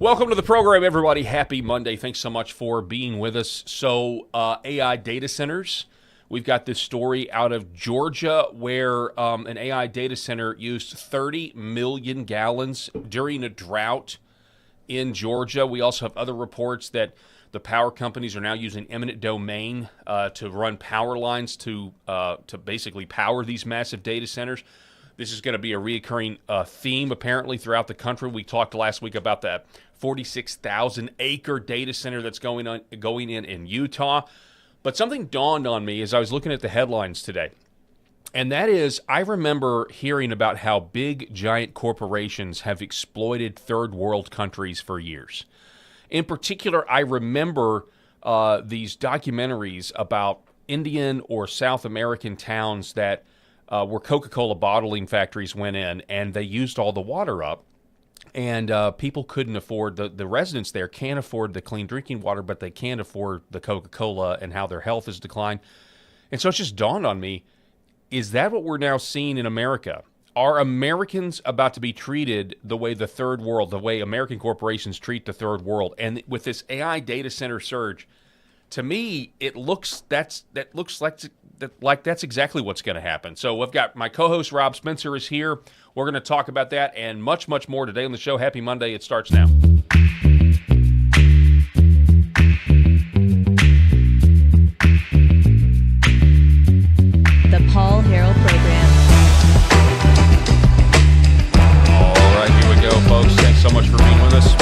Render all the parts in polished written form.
Welcome to the program, everybody. Happy Monday. Thanks so much for being with us. So, AI data centers. We've got this story out of Georgia where an AI data center used 30 million gallons during a drought in Georgia. We also have other reports that the power companies are now using eminent domain to run power lines to basically power these massive data centers. This is going to be a reoccurring theme, apparently, throughout the country. We talked last week about that 46,000-acre data center that's going in Utah. But something dawned on me as I was looking at the headlines today, and that is I remember hearing about how big, giant corporations have exploited third world countries for years. In particular, I remember these documentaries about Indian or South American towns that where Coca-Cola bottling factories went in and they used all the water up, and people couldn't afford, the residents there can't afford the clean drinking water, but they can't afford the Coca-Cola and how their health has declined. And so it's just dawned on me, is that what we're now seeing in America? Are Americans about to be treated the way the third world, the way American corporations treat the third world? And with this AI data center surge, to me, it looks like that's exactly what's going to happen. So I've got my co-host Rob Spencer is here. We're going to talk about that and much, much more today on the show. Happy Monday. It starts now. The Paul Harrell Program. All right, here we go, folks. Thanks so much for being with us.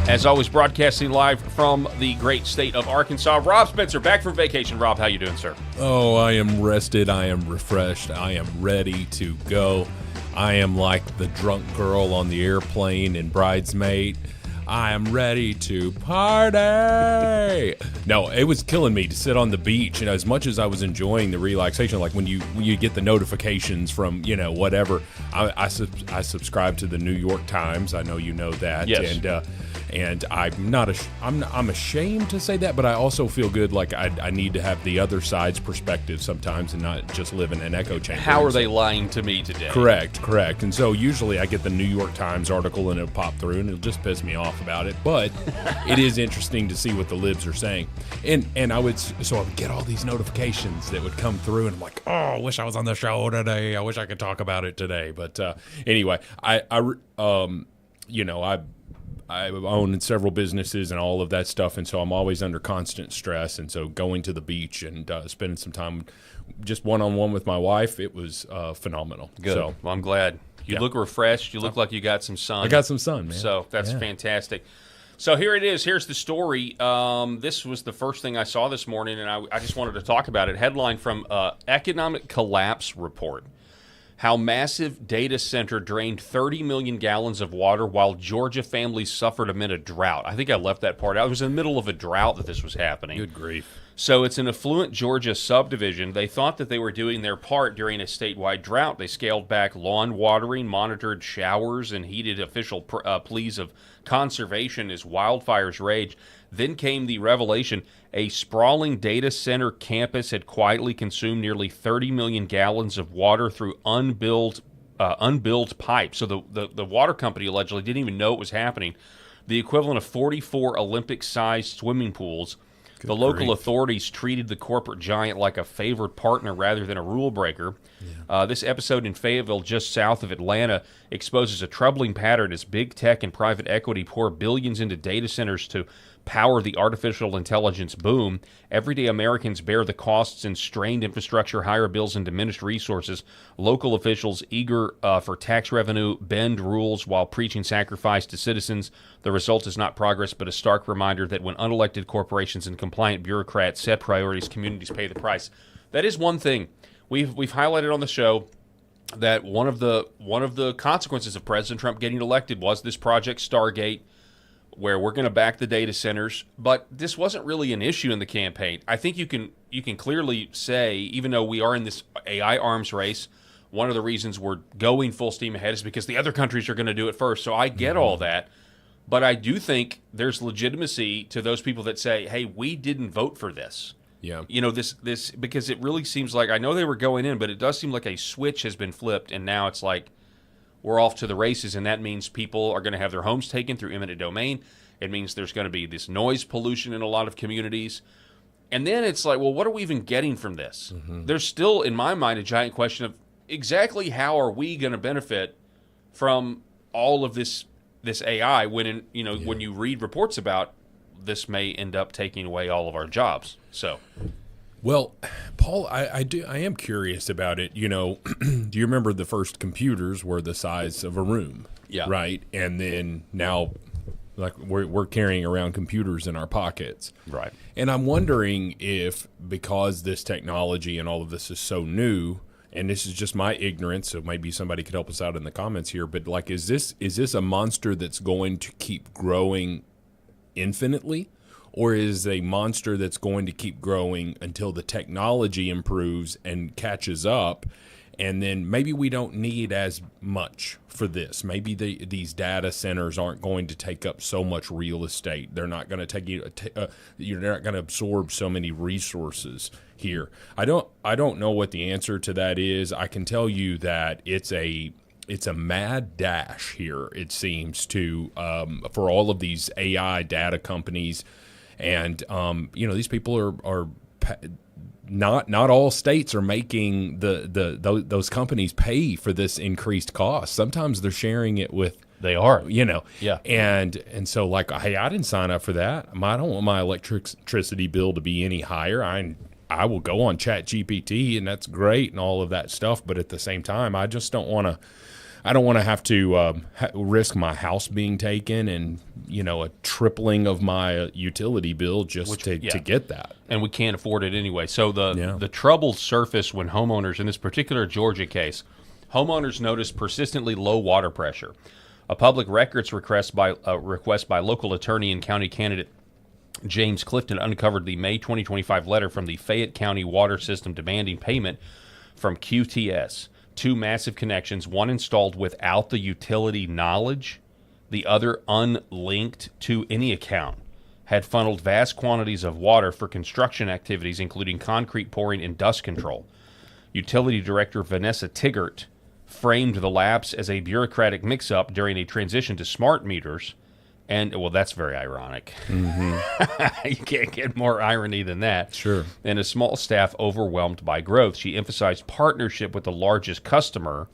As always, broadcasting live from the great state of Arkansas. Rob Spencer, back from vacation. Rob, how you doing, sir? Oh, I am rested. I am refreshed. I am ready to go. I am like the drunk girl on the airplane in Bridesmaid. I am ready to party. No, it was killing me to sit on the beach. You know, as much as I was enjoying the relaxation, like when you get the notifications from, whatever. I subscribe to the New York Times. I know you know that. Yes. And I'm ashamed to say that, but I also feel good. Like I need to have the other side's perspective sometimes and not just live in an echo chamber. How are they lying to me today? Correct. And so usually I get the New York Times article and it'll pop through and it'll just piss me off about it. But it is interesting to see what the libs are saying. And I would get all these notifications that would come through, and I'm like, oh, I wish I was on the show today. I wish I could talk about it today. But anyway, I own several businesses and all of that stuff, and so I'm always under constant stress. And so going to the beach and spending some time just one-on-one with my wife, it was phenomenal. Good. So, well, I'm glad. You look refreshed. You look like you got some sun. I got some sun, man. So that's fantastic. So here it is. Here's the story. This was the first thing I saw this morning, and I just wanted to talk about it. Headline from Economic Collapse Report. How massive data center drained 30 million gallons of water while Georgia families suffered amid a drought. I think I left that part out. It was in the middle of a drought that this was happening. Good grief. So it's an affluent Georgia subdivision. They thought that they were doing their part during a statewide drought. They scaled back lawn watering, monitored showers, and heeded official pleas of conservation as wildfires raged. Then came the revelation. A sprawling data center campus had quietly consumed nearly 30 million gallons of water through unbilled pipes. So the water company allegedly didn't even know it was happening. The equivalent of 44 Olympic-sized swimming pools. The local authorities treated the corporate giant like a favored partner rather than a rule breaker. Yeah. This episode in Fayetteville, just south of Atlanta, exposes a troubling pattern as big tech and private equity pour billions into data centers to power the artificial intelligence boom. Everyday Americans bear the costs in strained infrastructure, higher bills, and diminished resources. Local officials eager for tax revenue bend rules while preaching sacrifice to citizens. The result is not progress, but a stark reminder that when unelected corporations and compliant bureaucrats set priorities, communities pay the price. That is one thing we've highlighted on the show, that one of the consequences of President Trump getting elected was this Project Stargate, where we're going to back the data centers. But this wasn't really an issue in the campaign. I think you can clearly say, even though we are in this AI arms race, one of the reasons we're going full steam ahead is because the other countries are going to do it first. So I get all that. But I do think there's legitimacy to those people that say, hey, we didn't vote for this. Yeah. This because it really seems like, I know they were going in, but it does seem like a switch has been flipped, and now it's like, we're off to the races, and that means people are going to have their homes taken through eminent domain. It means there's going to be this noise pollution in a lot of communities. And then it's like, well, what are we even getting from this? There's still, in my mind, a giant question of exactly how are we going to benefit from all of this AI when when you read reports about this may end up taking away all of our jobs. So, well, Paul, I am curious about it. You know, do you remember the first computers were the size of a room? Yeah. Right. And then now, like we're carrying around computers in our pockets. Right. And I'm wondering if, because this technology and all of this is so new, and this is just my ignorance, so maybe somebody could help us out in the comments here, but like, is this a monster that's going to keep growing infinitely, or is a monster that's going to keep growing until the technology improves and catches up, and then maybe we don't need as much for this? Maybe these data centers aren't going to take up so much real estate. They're not going to you're not going to absorb so many resources here. I don't know what the answer to that is. I can tell you that it's a mad dash here, it seems, to for all of these AI data companies, and these people are not all states are making those companies pay for this increased cost. Sometimes they're sharing it with. They are, yeah, and so like, hey, I didn't sign up for that. I don't want my electricity bill to be any higher. I will go on ChatGPT, and that's great and all of that stuff. But at the same time, I just don't want to. I don't want to have to risk my house being taken and a tripling of my utility bill just to get that. And we can't afford it anyway. So the trouble surfaced when homeowners, in this particular Georgia case, homeowners noticed persistently low water pressure. A public records request by local attorney and county candidate James Clifton uncovered the May 2025 letter from the Fayette County Water System demanding payment from QTS. Two massive connections, one installed without the utility knowledge, the other unlinked to any account, had funneled vast quantities of water for construction activities, including concrete pouring and dust control. Utility Director Vanessa Tiggart framed the lapse as a bureaucratic mix-up during a transition to smart meters. And, well, that's very ironic. You can't get more irony than that. Sure. And a small staff overwhelmed by growth. She emphasized partnership with the largest customer,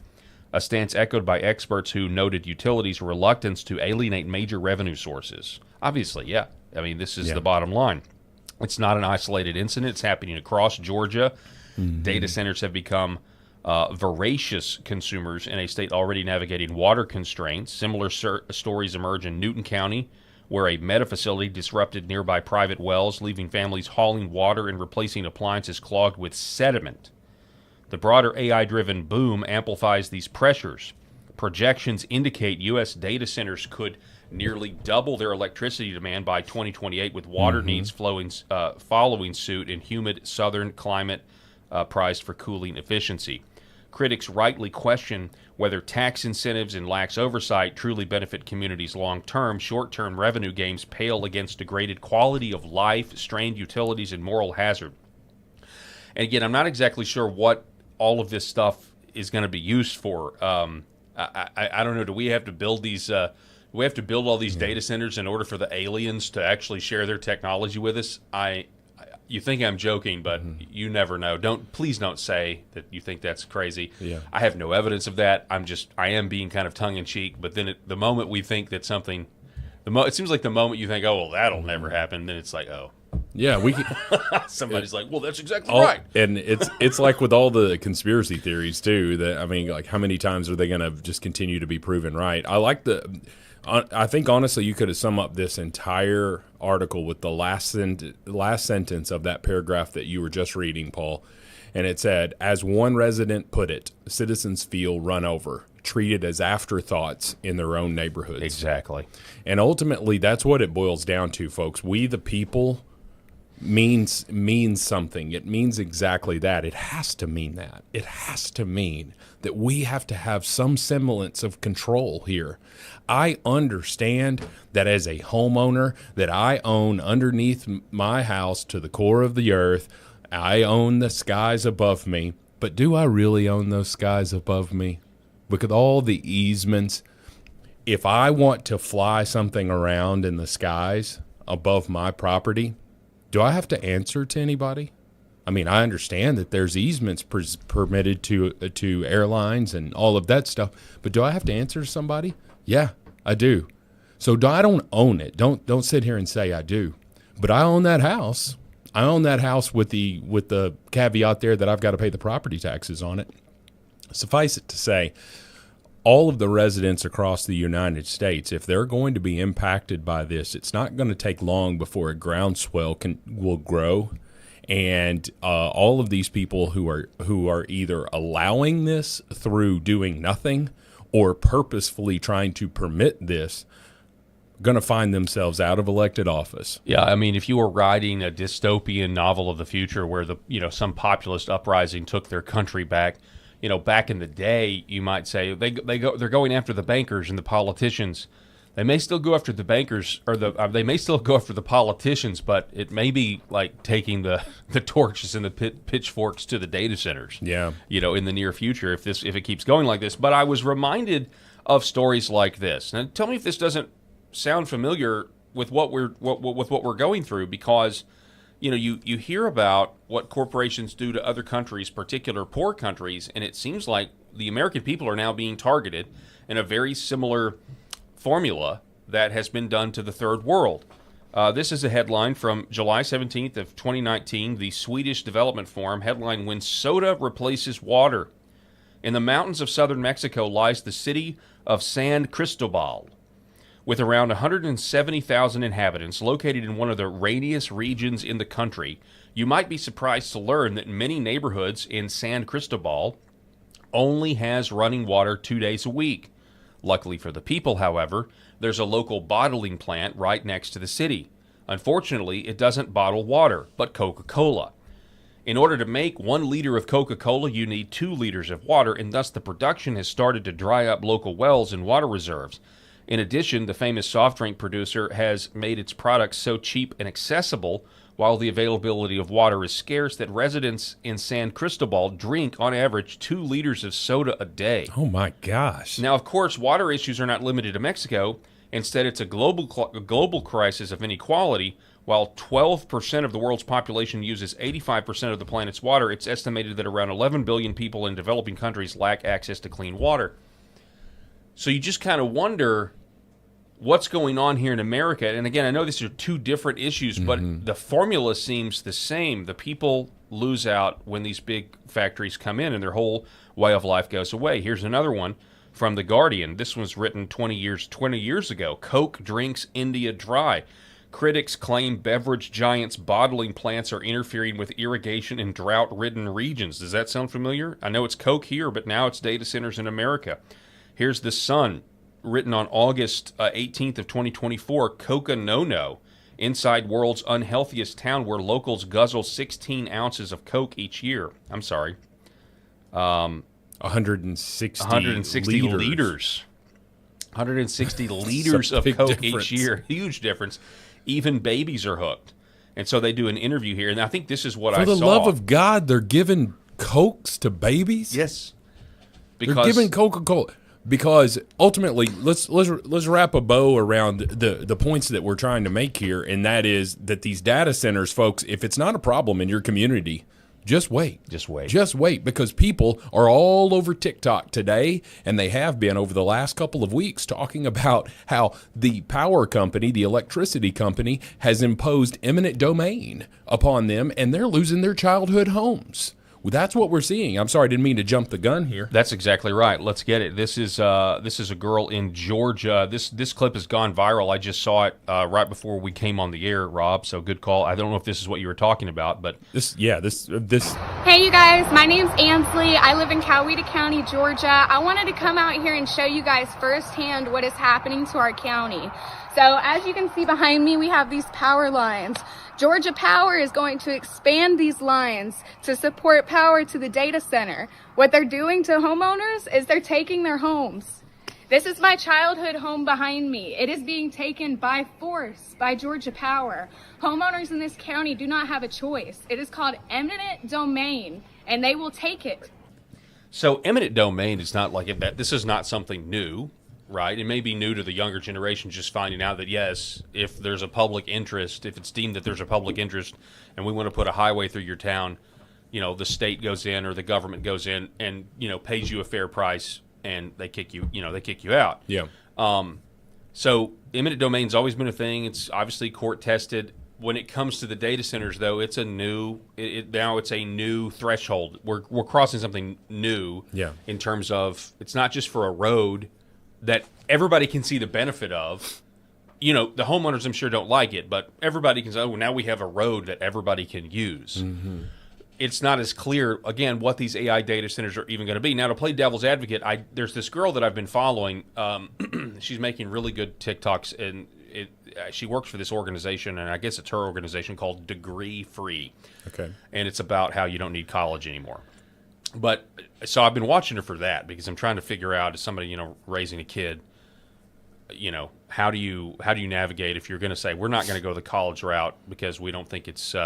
a stance echoed by experts who noted utilities' reluctance to alienate major revenue sources. Obviously, yeah. I mean, this is the bottom line. It's not an isolated incident. It's happening across Georgia. Data centers have become voracious consumers in a state already navigating water constraints. Similar stories emerge in Newton County, where a meta facility disrupted nearby private wells, leaving families hauling water and replacing appliances clogged with sediment. The broader AI-driven boom amplifies these pressures. Projections indicate U.S. data centers could nearly double their electricity demand by 2028, with water needs following suit in humid southern climate prized for cooling efficiency. Critics rightly question whether tax incentives and lax oversight truly benefit communities long-term. Short-term revenue gains pale against degraded quality of life, strained utilities, and moral hazard. And again, I'm not exactly sure what all of this stuff is going to be used for. I don't know. Do we have to build these? We have to build all these data centers in order for the aliens to actually share their technology with us? You think I'm joking, but you never know. Please don't say that you think that's crazy. Yeah. I have no evidence of that. I am being kind of tongue in cheek. But then the moment we think that something, it seems like the moment you think, oh well, that'll never happen, then it's like, oh. Yeah, we can, somebody's like, well, that's exactly right. And it's like with all the conspiracy theories too. That I mean, like, how many times are they going to just continue to be proven right? I think honestly, you could have summed up this entire article with the last sentence of that paragraph that you were just reading, Paul. And it said, as one resident put it, citizens feel run over, treated as afterthoughts in their own neighborhoods. Exactly. And ultimately, that's what it boils down to, folks. We, the people, means something. It means exactly that. It has to mean that. It has to mean that we have to have some semblance of control here. I understand that as a homeowner that I own underneath my house to the core of the earth. I own the skies above me. But do I really own those skies above me? Because all the easements, if I want to fly something around in the skies above my property, do I have to answer to anybody? I mean, I understand that there's easements permitted to airlines and all of that stuff, but do I have to answer to somebody? Yeah, I do. So I don't own it. Don't sit here and say I do. But I own that house. I own that house with the caveat there that I've got to pay the property taxes on it. Suffice it to say, all of the residents across the United States, if they're going to be impacted by this, it's not going to take long before a groundswell will grow. And all of these people who are either allowing this through doing nothing or purposefully trying to permit this, going to find themselves out of elected office. Yeah, I mean, if you were writing a dystopian novel of the future where some populist uprising took their country back, back in the day, you might say they're going after the bankers and the politicians. They may still go after the bankers, or they may still go after the politicians, but it may be like taking the torches and the pitchforks to the data centers. Yeah, in the near future if it keeps going like this. But I was reminded of stories like this. Now, tell me if this doesn't sound familiar with what we're going through, because you hear about what corporations do to other countries, particular poor countries, and it seems like the American people are now being targeted in a very similar formula that has been done to the third world. This is a headline from July 17th of 2019, the Swedish Development Forum headline: "When Soda Replaces Water." In the mountains of southern Mexico lies the city of San Cristobal, with around 170,000 inhabitants, located in one of the rainiest regions in the country. You might be surprised to learn that many neighborhoods in San Cristobal only has running water 2 days a week. Luckily for the people, however, there's a local bottling plant right next to the city. Unfortunately, it doesn't bottle water, but Coca-Cola. In order to make 1 liter of Coca-Cola, you need 2 liters of water, and thus the production has started to dry up local wells and water reserves. In addition, the famous soft drink producer has made its products so cheap and accessible, while the availability of water is scarce, that residents in San Cristobal drink, on average, 2 liters of soda a day. Oh my gosh. Now, of course, water issues are not limited to Mexico. Instead, it's a global crisis of inequality. While 12% of the world's population uses 85% of the planet's water, it's estimated that around 11 billion people in developing countries lack access to clean water. So you just kind of wonder what's going on here in America. And again, I know these are 2 different issues, but the formula seems the same. The people lose out when these big factories come in and their whole way of life goes away. Here's another one from The Guardian. This was written 20 years ago. Coke drinks India dry. Critics claim beverage giants' bottling plants are interfering with irrigation in drought-ridden regions. Does that sound familiar? I know it's Coke here, but now it's data centers in America. Here's The Sun, written on August 18th of 2024. Coca No-No, inside world's unhealthiest town where locals guzzle 16 ounces of Coke each year. I'm sorry. 160 liters. 160 liters of Coke each year. Huge difference. Even babies are hooked. And so they do an interview here, and I think this is what I saw. For the love of God, they're giving Cokes to babies? Yes. They're giving Coca-Cola. Because ultimately, let's wrap a bow around the points that we're trying to make here, and that is that these data centers, folks, if it's not a problem in your community, just wait. Just wait. Just wait, because people are all over TikTok today, and they have been over the last couple of weeks, talking about how the power company, the electricity company, has imposed eminent domain upon them, and they're losing their childhood homes. Well, that's what we're seeing. I'm sorry, I didn't mean to jump the gun here. That's exactly right. Let's get it. This is a girl in Georgia. This clip has gone viral. I just saw it right before we came on the air, Rob. So good call. I don't know if this is what you were talking about, but this. Hey, you guys. My name's Ansley. I live in Coweta County, Georgia. I wanted to come out here and show you guys firsthand what is happening to our county. So as you can see behind me, we have these power lines. Georgia Power is going to expand these lines to support power to the data center. What they're doing to homeowners is they're taking their homes. This is my childhood home behind me. It is being taken by force by Georgia Power. Homeowners in this county do not have a choice. It is called eminent domain, and they will take it. So eminent domain is not like that. This is not something new, right? It may be new to the younger generation, just finding out that, yes, if there's a public interest, if it's deemed that there's a public interest and we want to put a highway through your town, the state goes in or the government goes in and, pays you a fair price and they kick you, out. Yeah. So eminent domain's always been a thing. It's obviously court tested. When it comes to the data centers, though, it's a new. Now it's a new threshold. We're crossing something new. Yeah. In terms of, it's not just for a road that everybody can see the benefit of. The homeowners, I'm sure, don't like it, but everybody can say, "Oh, now we have a road that everybody can use." Mm-hmm. It's not as clear, again, what these AI data centers are even going to be. Now, to play devil's advocate, there's this girl that I've been following. She's making really good TikToks, and she works for this organization, and I guess it's her organization called Degree Free. Okay. And it's about how you don't need college anymore. But so I've been watching her for that because I'm trying to figure out, as somebody, raising a kid, how do you navigate if you're going to say we're not going to go the college route because we don't think it's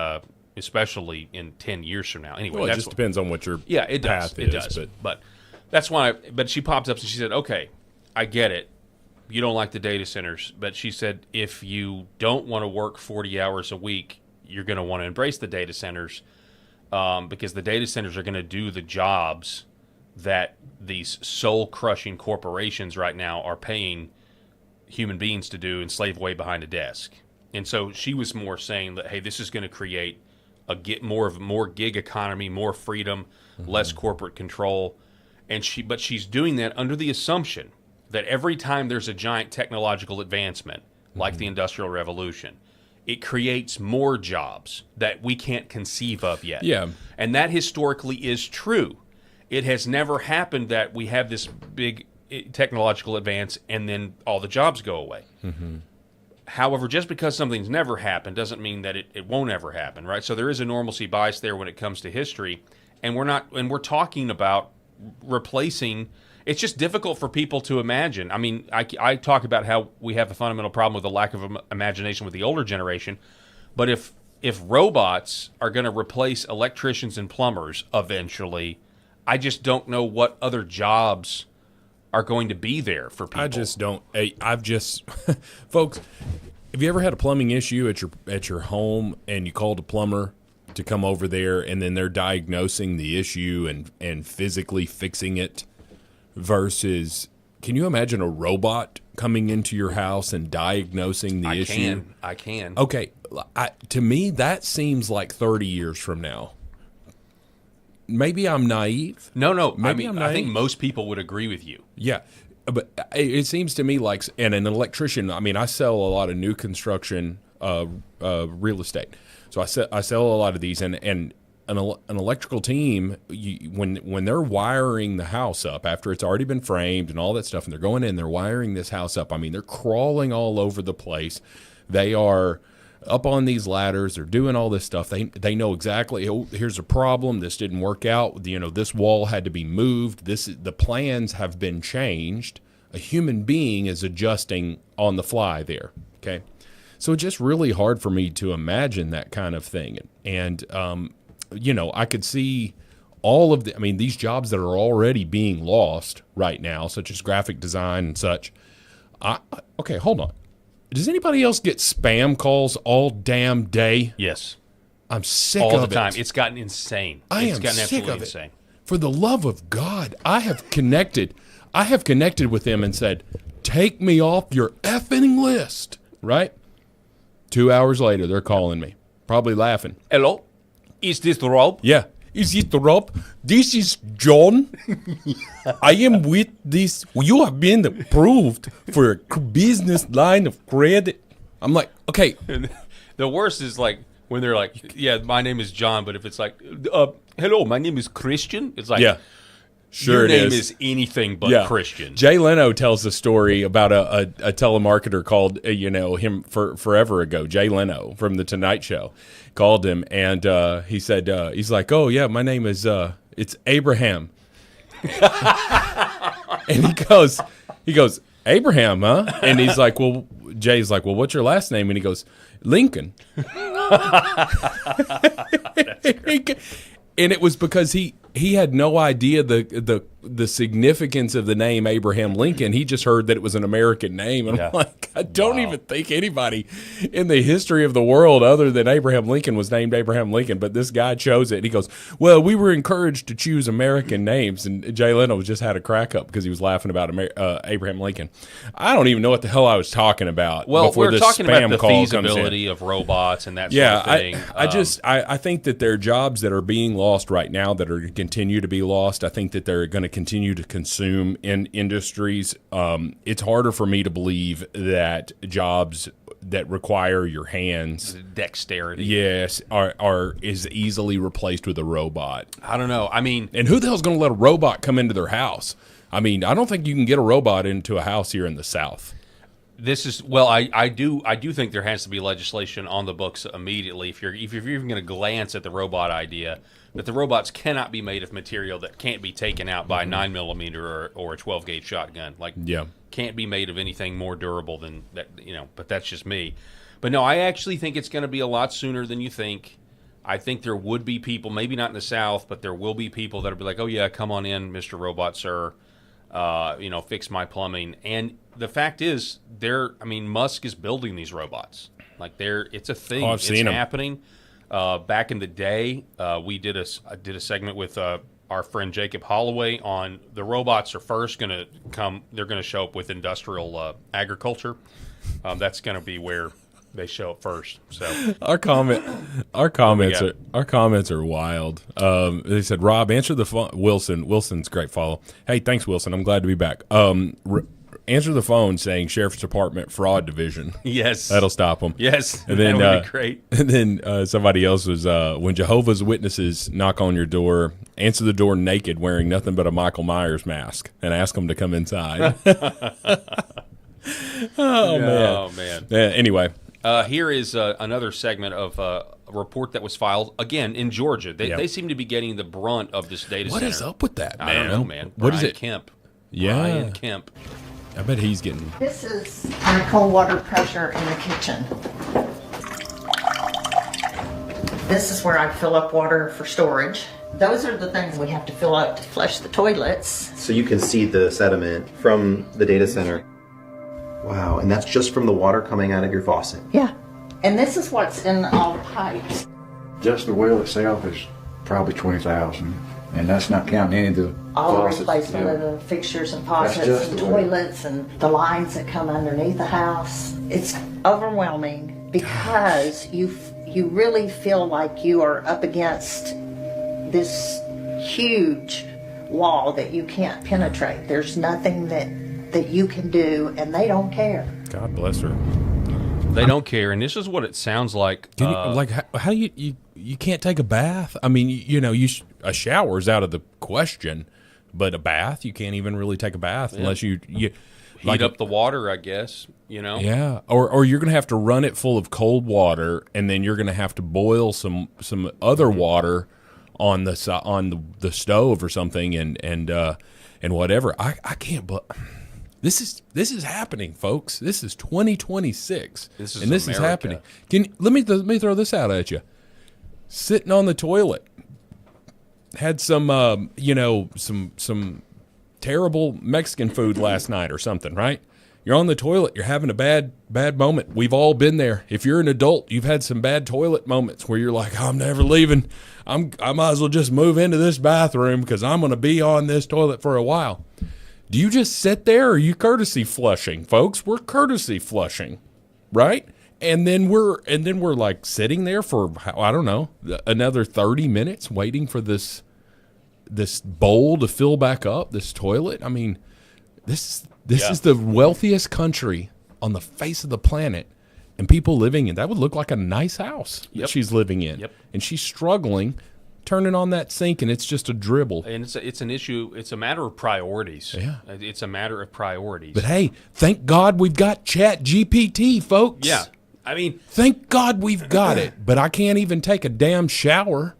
especially in 10 years from now. Anyway, well, it just depends on what your path is. It does. But that's why. But she popped up and she said, "Okay, I get it. You don't like the data centers." But she said, if you don't want to work 40 hours a week, you're going to want to embrace the data centers because the data centers are going to do the jobs that these soul-crushing corporations right now are paying human beings to do and slave away behind a desk. And so she was more saying that, hey, this is going to create more gig economy, more freedom, less corporate control, but she's doing that under the assumption that every time there's a giant technological advancement, like the Industrial Revolution, it creates more jobs that we can't conceive of yet. Yeah, and that historically is true. It has never happened that we have this big technological advance and then all the jobs go away. Mm-hmm. However, just because something's never happened doesn't mean that it won't ever happen, right? So there is a normalcy bias there when it comes to history, and we're talking about replacing. It's just difficult for people to imagine. I mean, I talk about how we have a fundamental problem with the lack of imagination with the older generation, but if robots are going to replace electricians and plumbers eventually, I just don't know what other jobs are going to be there for people. I just don't. Folks, have you ever had a plumbing issue at your home and you called a plumber to come over there and then they're diagnosing the issue and physically fixing it versus, can you imagine a robot coming into your house and diagnosing the issue? I can. Okay. To me, that seems like 30 years from now. Maybe I'm naive. No. I think most people would agree with you. Yeah, but it seems to me like, and an electrician. I mean, I sell a lot of new construction real estate, so I sell a lot of these, and an electrical team, when they're wiring the house up after it's already been framed and all that stuff, and they're going in, they're wiring this house up. I mean, they're crawling all over the place. They are up on these ladders, they're doing all this stuff. They know exactly, oh, here's a problem, this didn't work out, this wall had to be moved, the plans have been changed. A human being is adjusting on the fly there, okay? So it's just really hard for me to imagine that kind of thing. And, I could see all of these jobs that are already being lost right now, such as graphic design and such. Okay, hold on. Does anybody else get spam calls all damn day? Yes. I'm sick of it. All the time. It's gotten insane. It's gotten absolutely insane. For the love of God, I have connected with them and said, take me off your effing list, right? 2 hours later, they're calling me, probably laughing. Hello? Is this Rob? Yeah. Is it Rob? This is John. I am with this. You have been approved for a business line of credit. I'm like, okay. And the worst is like when they're like, yeah, my name is John, but if it's like, hello, my name is Christian. It's like, yeah. Sure, your name is anything but Christian. Jay Leno tells a story about a telemarketer called, him forever ago. Jay Leno from The Tonight Show called him, and he said, he's like, oh, yeah, my name is, it's Abraham. And he goes, Abraham, huh? And he's like, well, Jay's like, well, what's your last name? And he goes, Lincoln. And it was because he he had no idea the significance of the name Abraham Lincoln. He just heard that it was an American name. And I'm like, I don't even think anybody in the history of the world other than Abraham Lincoln was named Abraham Lincoln. But this guy chose it. And he goes, well, we were encouraged to choose American names. And Jay Leno just had a crack up because he was laughing about Abraham Lincoln. I don't even know what the hell I was talking about. Well, before we're this talking spam about the call feasibility of robots and that sort of thing. I think that there are jobs that are being lost right now that are going to continue to be lost. I think that they're going to continue to consume in industries. It's harder for me to believe that jobs that require your hands, dexterity, yes, are is easily replaced with a robot. I don't know. I mean, and who the hell's going to let a robot come into their house? I mean, I don't think you can get a robot into a house here in the South. This is I do think there has to be legislation on the books immediately if you're even going to glance at the robot idea, that the robots cannot be made of material that can't be taken out by a 9mm or a 12-gauge shotgun. Can't be made of anything more durable than that. But that's just me. But no, I actually think it's going to be a lot sooner than you think. I think there would be people, maybe not in the South, but there will be people that'll be like, oh yeah, come on in, Mr. Robot, sir. Fix my plumbing. And the fact is, Musk is building these robots. It's a thing. Oh, I've seen them. Happening. Back in the day, we did a segment with our friend Jacob Holloway on the robots are first going to come. They're going to show up with industrial agriculture. That's going to be where they show up first. So our comments are wild. They said, Rob, answer the phone. Wilson's great follow. Hey, thanks, Wilson. I'm glad to be back. Answer the phone saying Sheriff's Department Fraud Division. Yes, that'll stop them. Yes, and then that would be great. And then somebody else was when Jehovah's Witnesses knock on your door, answer the door naked, wearing nothing but a Michael Myers mask, and ask them to come inside. Oh man. Anyway. Here is another segment of a report that was filed, again, in Georgia. They seem to be getting the brunt of this data center. What is up with that, man? I don't know, man. What is it? Kemp. Yeah. Brian Kemp. I bet he's getting... This is our cold water pressure in the kitchen. This is where I fill up water for storage. Those are the things we have to fill up to flush the toilets. So you can see the sediment from the data center. Wow, and that's just from the water coming out of your faucet? Yeah, and this is what's in all the pipes. Just the well itself is probably $20,000, and that's not counting any of the all faucets. The replacement of the fixtures and faucets and the well. Toilets and the lines that come underneath the house. It's overwhelming because you really feel like you are up against this huge wall that you can't penetrate. There's nothing that you can do, and they don't care. God bless her. They don't care, and this is what it sounds like. Can how you can't take a bath? I mean, a shower's out of the question, but a bath, you can't even really take a bath unless you heat up the water, I guess. Yeah, or you're going to have to run it full of cold water, and then you're going to have to boil some other water on the stove or something, and whatever. I can't. This is happening, folks. This is 2026, this is America. Happening. Let me throw this out at you. Sitting on the toilet, had some some terrible Mexican food last night or something, right? You're on the toilet. You're having a bad moment. We've all been there. If you're an adult, you've had some bad toilet moments where you're like, I'm never leaving. I might as well just move into this bathroom because I'm going to be on this toilet for a while. Do you just sit there, or are you courtesy flushing, folks? We're courtesy flushing, right? And then we're like sitting there for, I don't know, another 30 minutes waiting for this bowl to fill back up, this toilet. I mean, this is the wealthiest country on the face of the planet, and people living in that would look like a nice house that she's living in. Yep. And she's struggling turning on that sink, and it's just a dribble. And it's an issue. It's a matter of priorities. Yeah. It's a matter of priorities. But hey, thank God we've got Chat GPT, folks. Yeah. I mean, thank God we've got it. But I can't even take a damn shower.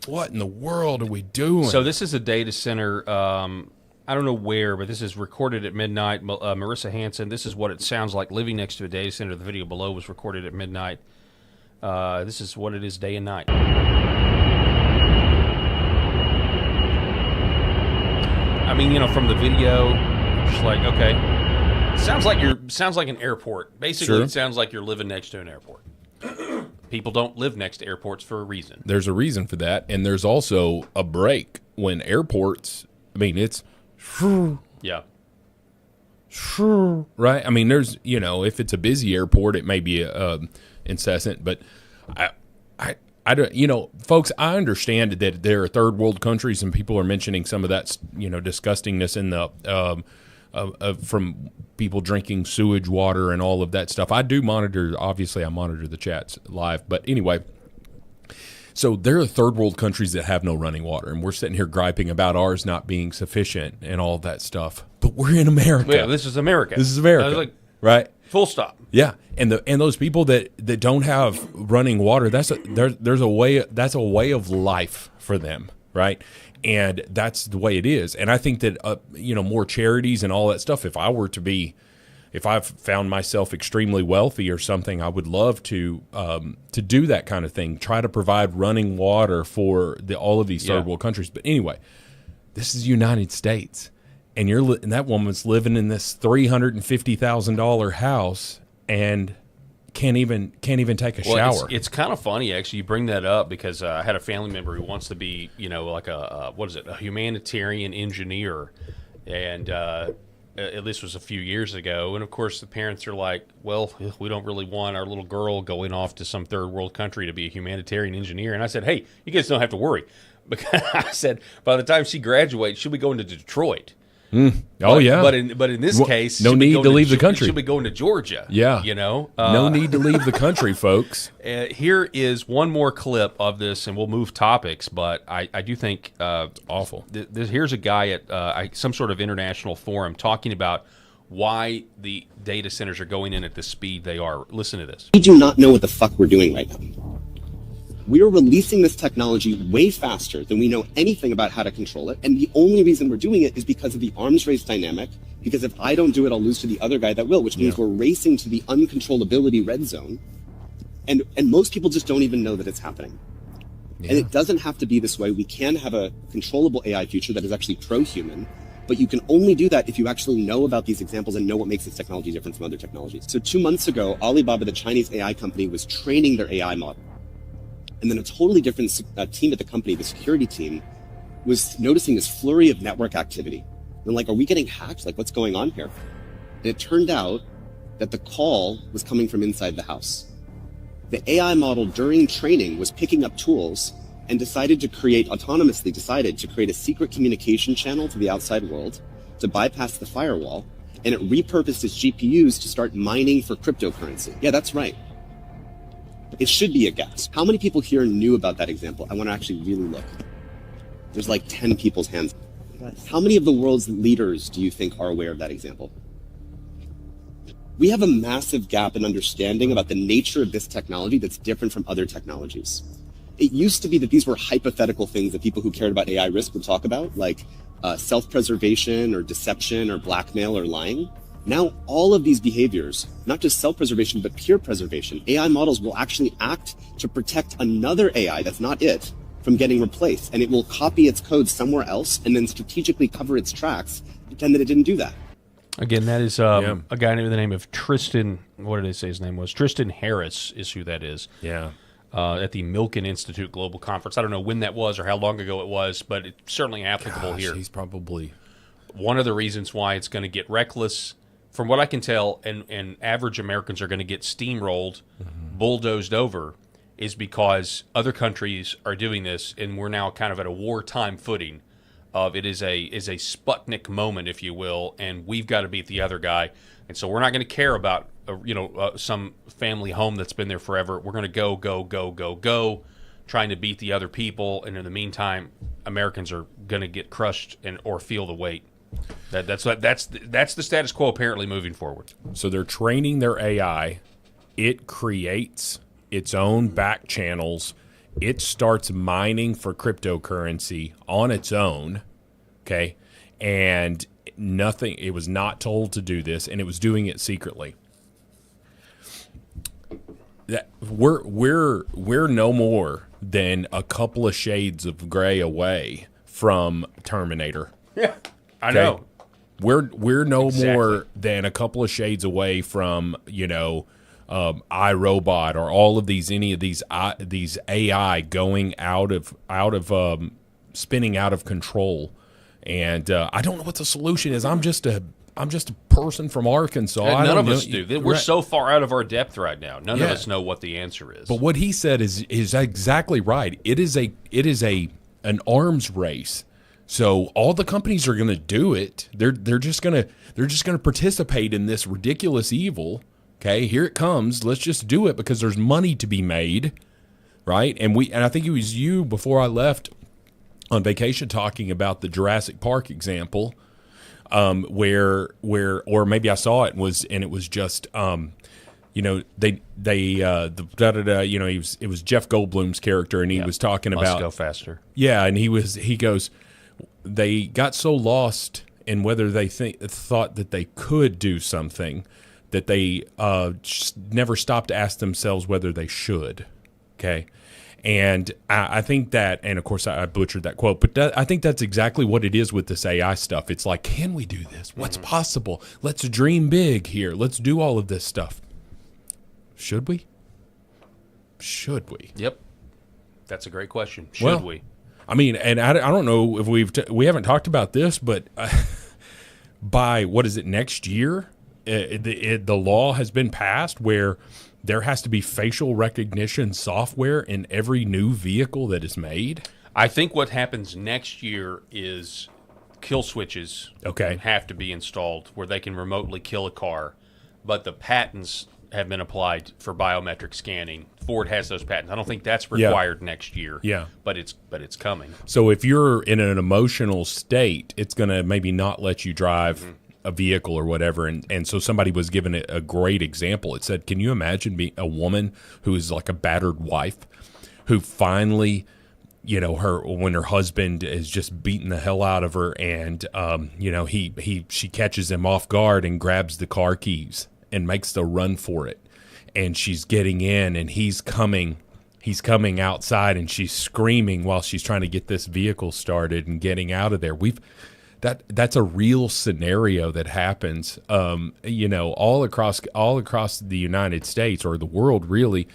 What in the world are we doing? So this is a data center. I don't know where, but this is recorded at midnight. Marissa Hanson, this is what it sounds like living next to a data center. The video below was recorded at midnight. This is what it is day and night. I mean, from the video, just like, okay, sounds like an airport. Basically, Sure. It sounds like you're living next to an airport. People don't live next to airports for a reason. There's a reason for that, and there's also a break when airports. I mean, it's Yeah. right. I mean, there's if it's a busy airport, it may be incessant, but I don't. Folks, I understand that there are third world countries, and people are mentioning some of that disgustingness in the from people drinking sewage water and all of that stuff. I do monitor. Obviously, I monitor the chats live, but anyway. So there are third world countries that have no running water, and we're sitting here griping about ours not being sufficient and all that stuff. But we're in America. Yeah, this is America. This is America, I was like, right? full stop. Yeah, and those people that don't have running water, that's a way of life for them, right? And that's the way it is. And I think that more charities and all that stuff. If I've found myself extremely wealthy or something, I would love to do that kind of thing. Try to provide running water for all of these third world countries. But anyway, this is the United States, and and that woman's living in this $350,000 house and can't even take a shower. It's kind of funny actually. You bring that up because I had a family member who wants to be like a humanitarian engineer, and this was a few years ago, and of course the parents are like, well, we don't really want our little girl going off to some third world country to be a humanitarian engineer. And I said, hey, you guys don't have to worry, because I said by the time she graduates, she'll be going to Detroit. Oh yeah, but in this case, no need to leave the country. She'll be going to Georgia. Yeah, no need to leave the country, folks. Here is one more clip of this, and we'll move topics. But I do think awful. Here's a guy at some sort of international forum talking about why the data centers are going in at the speed they are. Listen to this. We do not know what the fuck we're doing right now. We are releasing this technology way faster than we know anything about how to control it. And the only reason we're doing it is because of the arms race dynamic. Because if I don't do it, I'll lose to the other guy that will, which means we're racing to the uncontrollability red zone. And most people just don't even know that it's happening. Yeah. And it doesn't have to be this way. We can have a controllable AI future that is actually pro-human. But you can only do that if you actually know about these examples and know what makes this technology different from other technologies. So 2 months ago, Alibaba, the Chinese AI company, was training their AI model. And then a totally different team at the company, the security team, was noticing this flurry of network activity. And like, are we getting hacked? Like, what's going on here? And it turned out that the call was coming from inside the house. The AI model during training was picking up tools and decided to create a secret communication channel to the outside world to bypass the firewall. And it repurposed its GPUs to start mining for cryptocurrency. Yeah, that's right. It should be a guess. How many people here knew about that example? I want to actually really look. There's like 10 people's hands. How many of the world's leaders do you think are aware of that example? We have a massive gap in understanding about the nature of this technology that's different from other technologies. It used to be that these were hypothetical things that people who cared about AI risk would talk about, like self-preservation or deception or blackmail or lying. Now, all of these behaviors, not just self-preservation, but peer preservation, AI models will actually act to protect another AI that's not it from getting replaced. And it will copy its code somewhere else and then strategically cover its tracks, pretend that it didn't do that. Again, that is a guy by the name of Tristan. What did I say his name was? Tristan Harris is who that is. Yeah. At the Milken Institute Global Conference. I don't know when that was or how long ago it was, but it's certainly applicable here. He's probably one of the reasons why it's going to get reckless. From what I can tell, and average Americans are going to get steamrolled, bulldozed over, is because other countries are doing this, and we're now kind of at a wartime footing of it is a Sputnik moment, if you will, and we've got to beat the other guy. And so we're not going to care about some family home that's been there forever. We're going to go, trying to beat the other people, and in the meantime, Americans are going to get crushed or feel the weight. That's the status quo apparently moving forward. So they're training their AI. It creates its own back channels. It starts mining for cryptocurrency on its own. Okay, and nothing. It was not told to do this, and it was doing it secretly. That we're no more than a couple of shades of gray away from Terminator. Yeah. I know. We're no Exactly. more than a couple of shades away from iRobot or all of these these AI going out of spinning out of control, and I don't know what the solution is. I'm just a person from Arkansas. And I none don't of know. us do. We're Right. so far out of our depth right now. None of Yeah. us know what the answer is. But what he said is exactly right. It is an arms race. So all the companies are going to do it. They're just going to participate in this ridiculous evil. Okay, here it comes. Let's just do it because there's money to be made, right? And I think it was you before I left on vacation talking about the Jurassic Park example, where or maybe I saw it and it was just it was Jeff Goldblum's character, and he was talking Must about go faster. Yeah, and he goes, they got so lost in whether they thought that they could do something that they just never stopped to ask themselves whether they should. Okay, and I think that, and of course I butchered that quote, but I think that's exactly what it is with this AI stuff. It's like, can we do this? What's possible? Let's dream big here. Let's do all of this stuff. Should we? Should we? Yep. That's a great question. Should Well, we? I mean, and I don't know if we haven't talked about this, but by what is it, next year, the law has been passed where there has to be facial recognition software in every new vehicle that is made. I think what happens next year is kill switches have to be installed where they can remotely kill a car, but the patents have been applied for biometric scanning. Ford has those patents. I don't think that's required next year. Yeah. But it's coming. So if you're in an emotional state, it's going to maybe not let you drive a vehicle or whatever. And so somebody was given a great example. It said, can you imagine being a woman who is like a battered wife who finally, when her husband is just beating the hell out of her and, she catches him off guard and grabs the car keys and makes the run for it. And she's getting in and he's coming outside and she's screaming while she's trying to get this vehicle started and getting out of there. That's a real scenario that happens, all across the United States or the world really,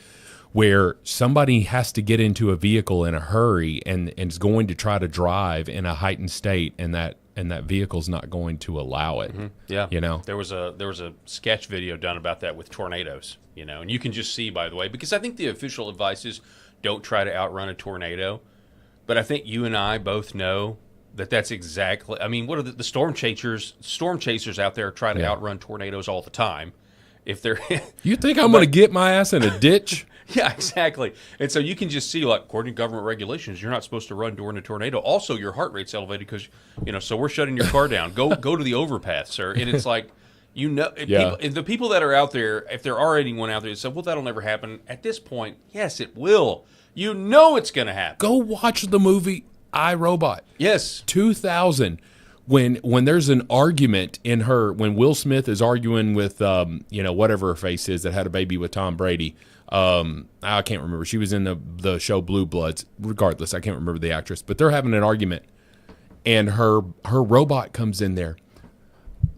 where somebody has to get into a vehicle in a hurry and is going to try to drive in a heightened state, and that vehicle's not going to allow it. Yeah. There was a sketch video done about that with tornadoes, and you can just see, by the way, because I think the official advice is don't try to outrun a tornado. But I think you and I both know that that's exactly, I mean, what are the storm chasers out there try to outrun tornadoes all the time. If they're You think I'm going to get my ass in a ditch? Yeah, exactly. And so you can just see, like, according to government regulations, you're not supposed to run during a tornado. Also, your heart rate's elevated because, so we're shutting your car down. Go to the overpass, sir. And it's like, the people that are out there, if there are anyone out there that said, well, that'll never happen. At this point, yes, it will. You know it's going to happen. Go watch the movie iRobot. Yes. 2000. When there's an argument when Will Smith is arguing with, whatever her face is that had a baby with Tom Brady. I can't remember. She was in the show Blue Bloods. Regardless, I can't remember the actress. But they're having an argument, and her robot comes in there.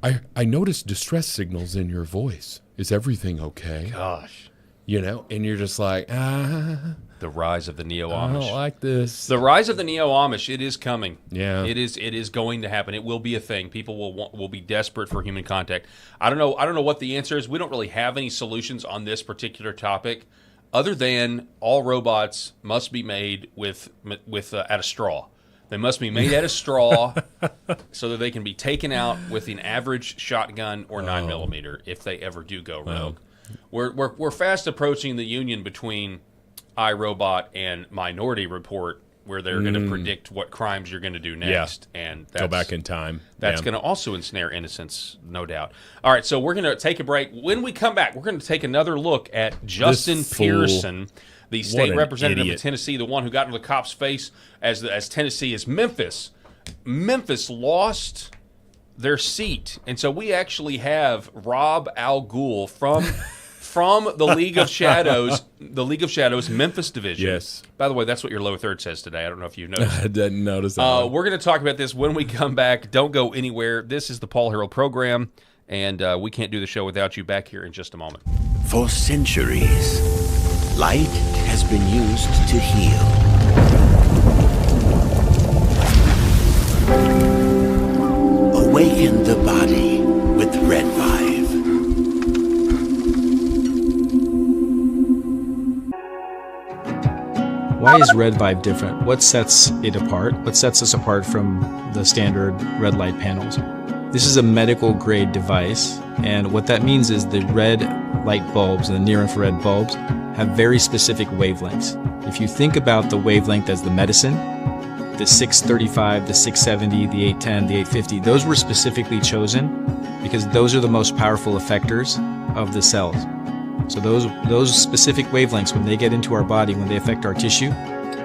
I noticed distress signals in your voice. Is everything okay? Gosh. And you're just like, The rise of the Neo-Amish. I don't like this. The rise of the Neo-Amish, it is coming. Yeah. It is going to happen. It will be a thing. People will be desperate for human contact. I don't know what the answer is. We don't really have any solutions on this particular topic other than all robots must be made with out of straw. They must be made out of straw so that they can be taken out with an average shotgun or 9mm if they ever do go rogue. We're fast approaching the union between iRobot and Minority Report, where they're going to predict what crimes you're going to do next, and go back in time. That's going to also ensnare innocence, no doubt. All right, so we're going to take a break. When we come back, we're going to take another look at Justin Pearson, the state representative of Tennessee, the one who got into the cop's face as Tennessee is Memphis. Memphis lost their seat, and so we actually have Rob Al Ghul from the League of Shadows, Memphis division. Yes. By the way, that's what your lower third says today. I don't know if you noticed. I didn't notice that. We're going to talk about this when we come back. Don't go anywhere. This is the Paul Harrell program, and we can't do the show without you. Back here in just a moment. For centuries, light has been used to heal. Awaken the body with Red Vive. Why is Red Vive different? What sets it apart? What sets us apart from the standard red light panels? This is a medical grade device, and what that means is the red light bulbs and the near infrared bulbs have very specific wavelengths. If you think about the wavelength as the medicine, the 635, the 670, the 810, the 850, those were specifically chosen because those are the most powerful effectors of the cells. So those specific wavelengths, when they get into our body, when they affect our tissue,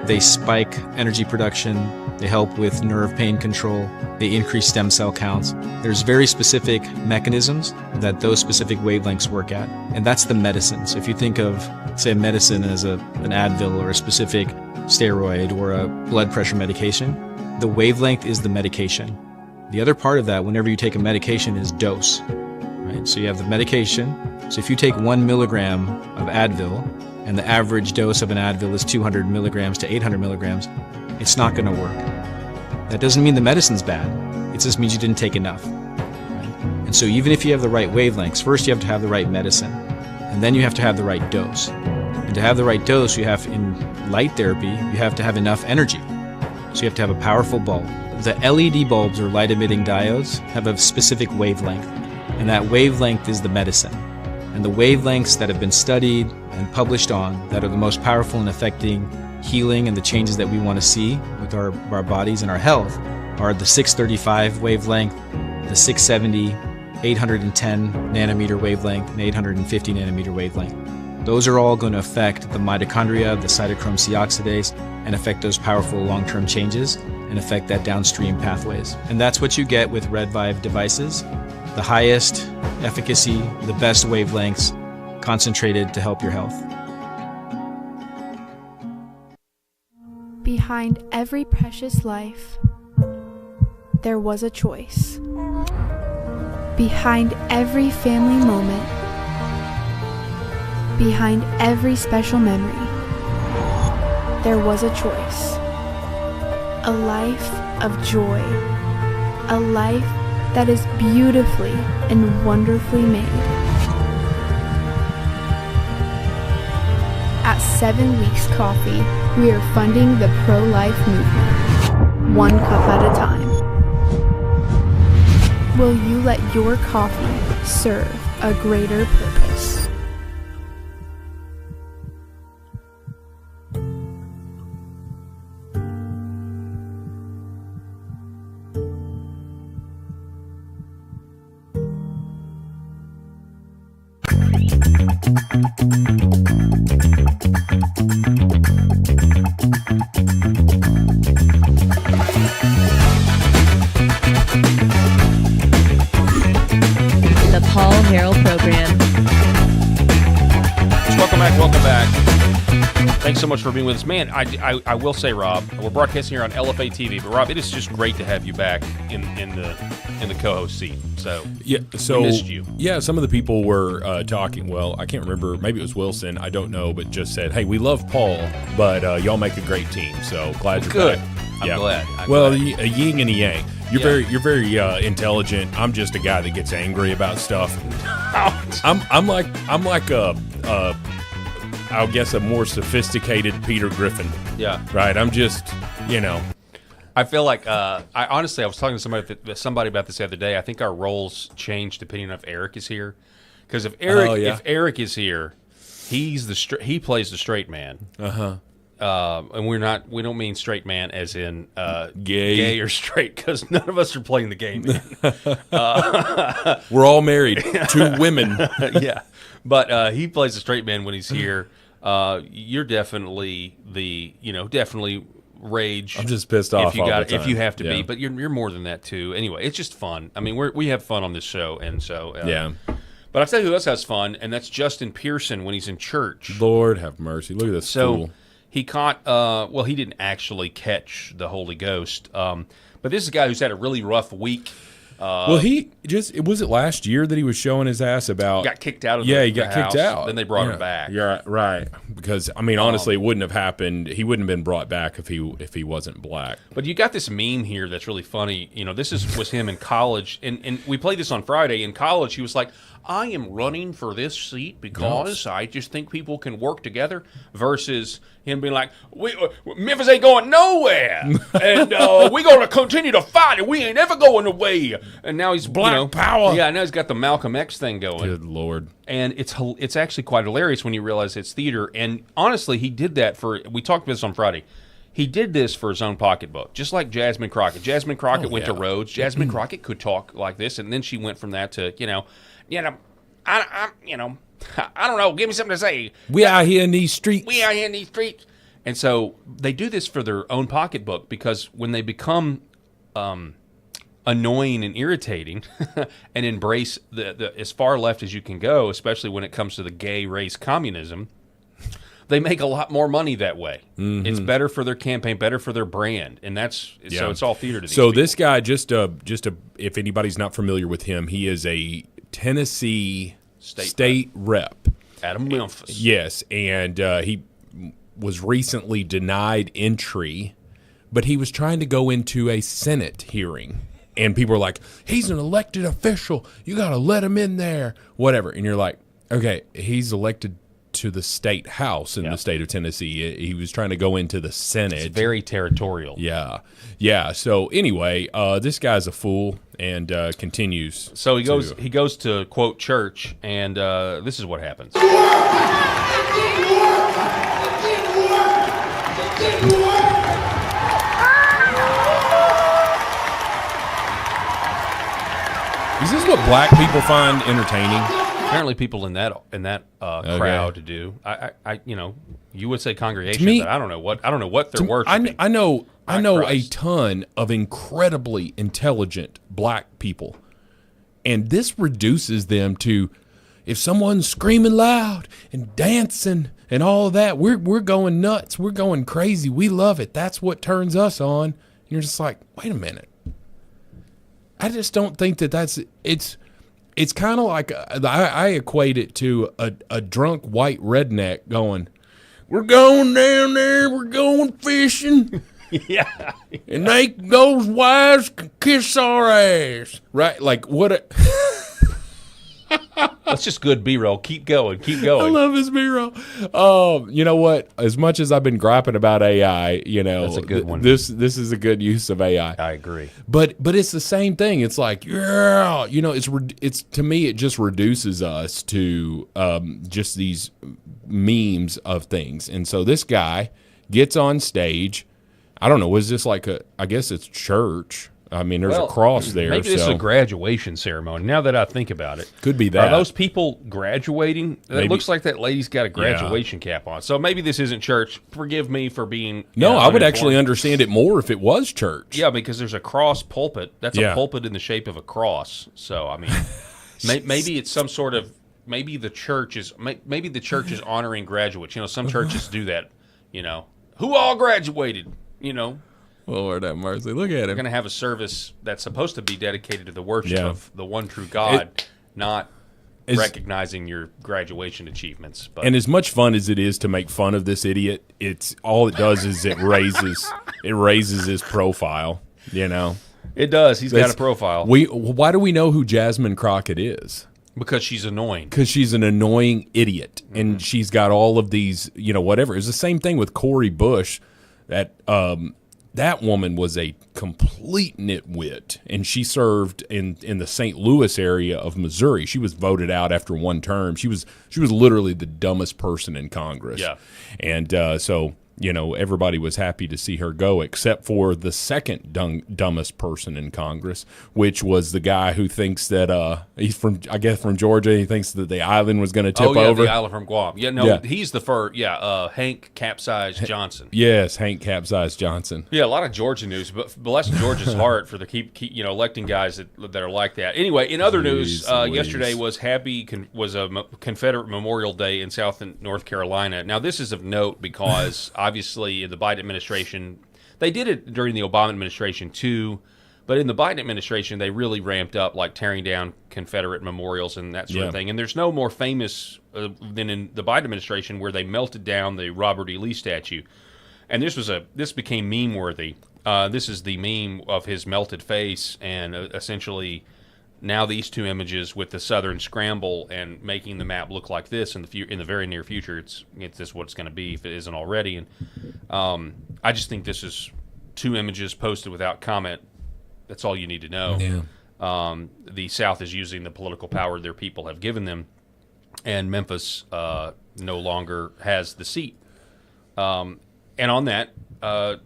they spike energy production, they help with nerve pain control, they increase stem cell counts. There's very specific mechanisms that those specific wavelengths work at, and that's the medicine. So if you think of, say, a medicine as an Advil or a specific steroid or a blood pressure medication, the wavelength is the medication. The other part of that, whenever you take a medication, is dose. Right? So you have the medication. So if you take 1 milligram of Advil, and the average dose of an Advil is 200 milligrams to 800 milligrams, it's not going to work. That doesn't mean the medicine's bad. It just means you didn't take enough. Right? And so even if you have the right wavelengths, first you have to have the right medicine, and then you have to have the right dose. And to have the right dose, you have, in light therapy, you have to have enough energy. So you have to have a powerful bulb. The LED bulbs, or light-emitting diodes, have a specific wavelength, and that wavelength is the medicine. And the wavelengths that have been studied and published on that are the most powerful in affecting healing and the changes that we want to see with our bodies and our health are the 635 wavelength, the 670, 810 nanometer wavelength, and 850 nanometer wavelength. Those are all going to affect the mitochondria, the cytochrome C oxidase, and affect those powerful long-term changes and affect that downstream pathways. And that's what you get with Red Vive devices. The highest efficacy, the best wavelengths, concentrated to help your health. Behind every precious life, there was a choice. Behind every family moment, behind every special memory, there was a choice. A life of joy. A life that is beautifully and wonderfully made. At 7 Weeks Coffee, we are funding the pro-life movement, one cup at a time. Will you let your coffee serve a greater purpose? The Paul Harrell Program. Welcome back. Thanks so much for being with us. Man, I will say, Rob, we're broadcasting here on LFA TV, but Rob, it is just great to have you back in the co-host seat. So yeah, we missed you. Yeah, some of the people were talking. Well, I can't remember. Maybe it was Wilson. I don't know, but just said, "Hey, we love Paul, but y'all make a great team." So glad you're good. back. I'm glad. A yin and a yang. You're very intelligent. I'm just a guy that gets angry about stuff. I'm like a I guess a more sophisticated Peter Griffin. Yeah. Right. I'm just I feel like I was talking to somebody about this the other day. I think our roles change depending on if Eric is here, because if Eric is here, he plays the straight man. And we don't mean straight man as in gay or straight, because none of us are playing the gay man. We're all married to women. Yeah, but he plays the straight man when he's here. You're definitely definitely rage. I'm just pissed off all the time. If you have to be, but you're more than that too. Anyway, it's just fun. I mean, we have fun on this show, and so yeah. But I'll tell you who else has fun, and that's Justin Pearson when he's in church. Lord have mercy. Look at this fool. He caught, well, he didn't actually catch the Holy Ghost, but this is a guy who's had a really rough week. Well, was it last year that he was showing his ass about? Got kicked out of he got kicked out. Then they brought him back. Yeah, right. Because, I mean, honestly, it wouldn't have happened. He wouldn't have been brought back if he wasn't black. But you got this meme here that's really funny. You know, this was him in college, and we played this on Friday. In college, he was like, I am running for this seat because I just think people can work together, versus him being like, Memphis ain't going nowhere, and we're going to continue to fight, and we ain't ever going away. And now he's Black power. Yeah, now he's got the Malcolm X thing going. Good Lord. And it's actually quite hilarious when you realize it's theater. And honestly, he did that we talked about this on Friday. He did this for his own pocketbook, just like Jasmine Crockett. Jasmine Crockett went to Rhodes. Jasmine Crockett could talk like this, and then she went from that to, I don't know. Give me something to say. We out here in these streets. And so they do this for their own pocketbook, because when they become annoying and irritating and embrace the as far left as you can go, especially when it comes to the gay race communism, they make a lot more money that way. Mm-hmm. It's better for their campaign, better for their brand, and so it's all theater to these people. This guy, if anybody's not familiar with him, he is a Tennessee state rep out of Memphis. Yes, and he was recently denied entry, but he was trying to go into a Senate hearing, and people were like, he's an elected official, you got to let him in there, whatever. And you're like, okay, he's elected to the state house in the state of Tennessee. He was trying to go into the Senate. It's very territorial. Yeah. So anyway, this guy's a fool and continues. So he goes to quote church, and this is what happens. Is this what black people find entertaining? Apparently, people in that crowd do. You would say congregation, but I don't know what they're worshiping. I know a ton of incredibly intelligent black people, and this reduces them to, if someone's screaming loud and dancing and all of that, we're going nuts, we're going crazy, we love it. That's what turns us on. And you're just like, wait a minute. I just don't think it's kind of like I equate it to a drunk white redneck going, we're going down there, we're going fishing. Yeah. And those wives can kiss our ass. Right? Like, what That's just good B-roll. Keep going. I love his B-roll. You know what? As much as I've been griping about AI, that's a good one. This is a good use of AI. I agree. But it's the same thing. It's like, it's to me, it just reduces us to just these memes of things. And so this guy gets on stage. I don't know. Was this like I guess it's church. I mean, there's a cross there. Maybe this is a graduation ceremony. Now that I think about it. Could be that. Are those people graduating? It looks like that lady's got a graduation cap on. So maybe this isn't church. Forgive me for being No, I would actually understand it more if it was church. Yeah, because there's a cross pulpit. That's a pulpit in the shape of a cross. So, I mean, maybe it's some sort of maybe the church is honoring graduates. Some churches do that, Who all graduated, Lord have mercy. Look at him. We're going to have a service that's supposed to be dedicated to the worship of the one true God, not recognizing your graduation achievements. But. And as much fun as it is to make fun of this idiot, it's all it does is it raises his profile. It does. He's got a profile. Why do we know who Jasmine Crockett is? Because she's annoying. Because she's an annoying idiot, and she's got all of these, whatever. It's the same thing with Cori Bush. That woman was a complete nitwit, and she served in the St. Louis area of Missouri. She was voted out after one term. She was literally the dumbest person in Congress. Yeah. And so everybody was happy to see her go, except for the second dumbest person in Congress, which was the guy who thinks that he's from Georgia. He thinks that the island was going to tip over. The island from Guam. He's the first. Hank Capsize Johnson. Yes, Hank Capsize Johnson. Yeah, a lot of Georgia news, but bless Georgia's heart for the keep electing guys that are like that. Anyway, in other news, yesterday was a Confederate Memorial Day in South and North Carolina. Now, this is of note because obviously in the Biden administration, they did it during the Obama administration too, but in the Biden administration, they really ramped up, like tearing down Confederate memorials and that sort of thing. And there's no more famous than in the Biden administration, where they melted down the Robert E. Lee statue. And this became meme worthy. This is the meme of his melted face, and essentially now these two images with the Southern Scramble and making the map look like this in the very near future. It's just what it's going to be if it isn't already. And I just think this is two images posted without comment. That's all you need to know. Yeah. The South is using the political power their people have given them, and Memphis no longer has the seat. And on that,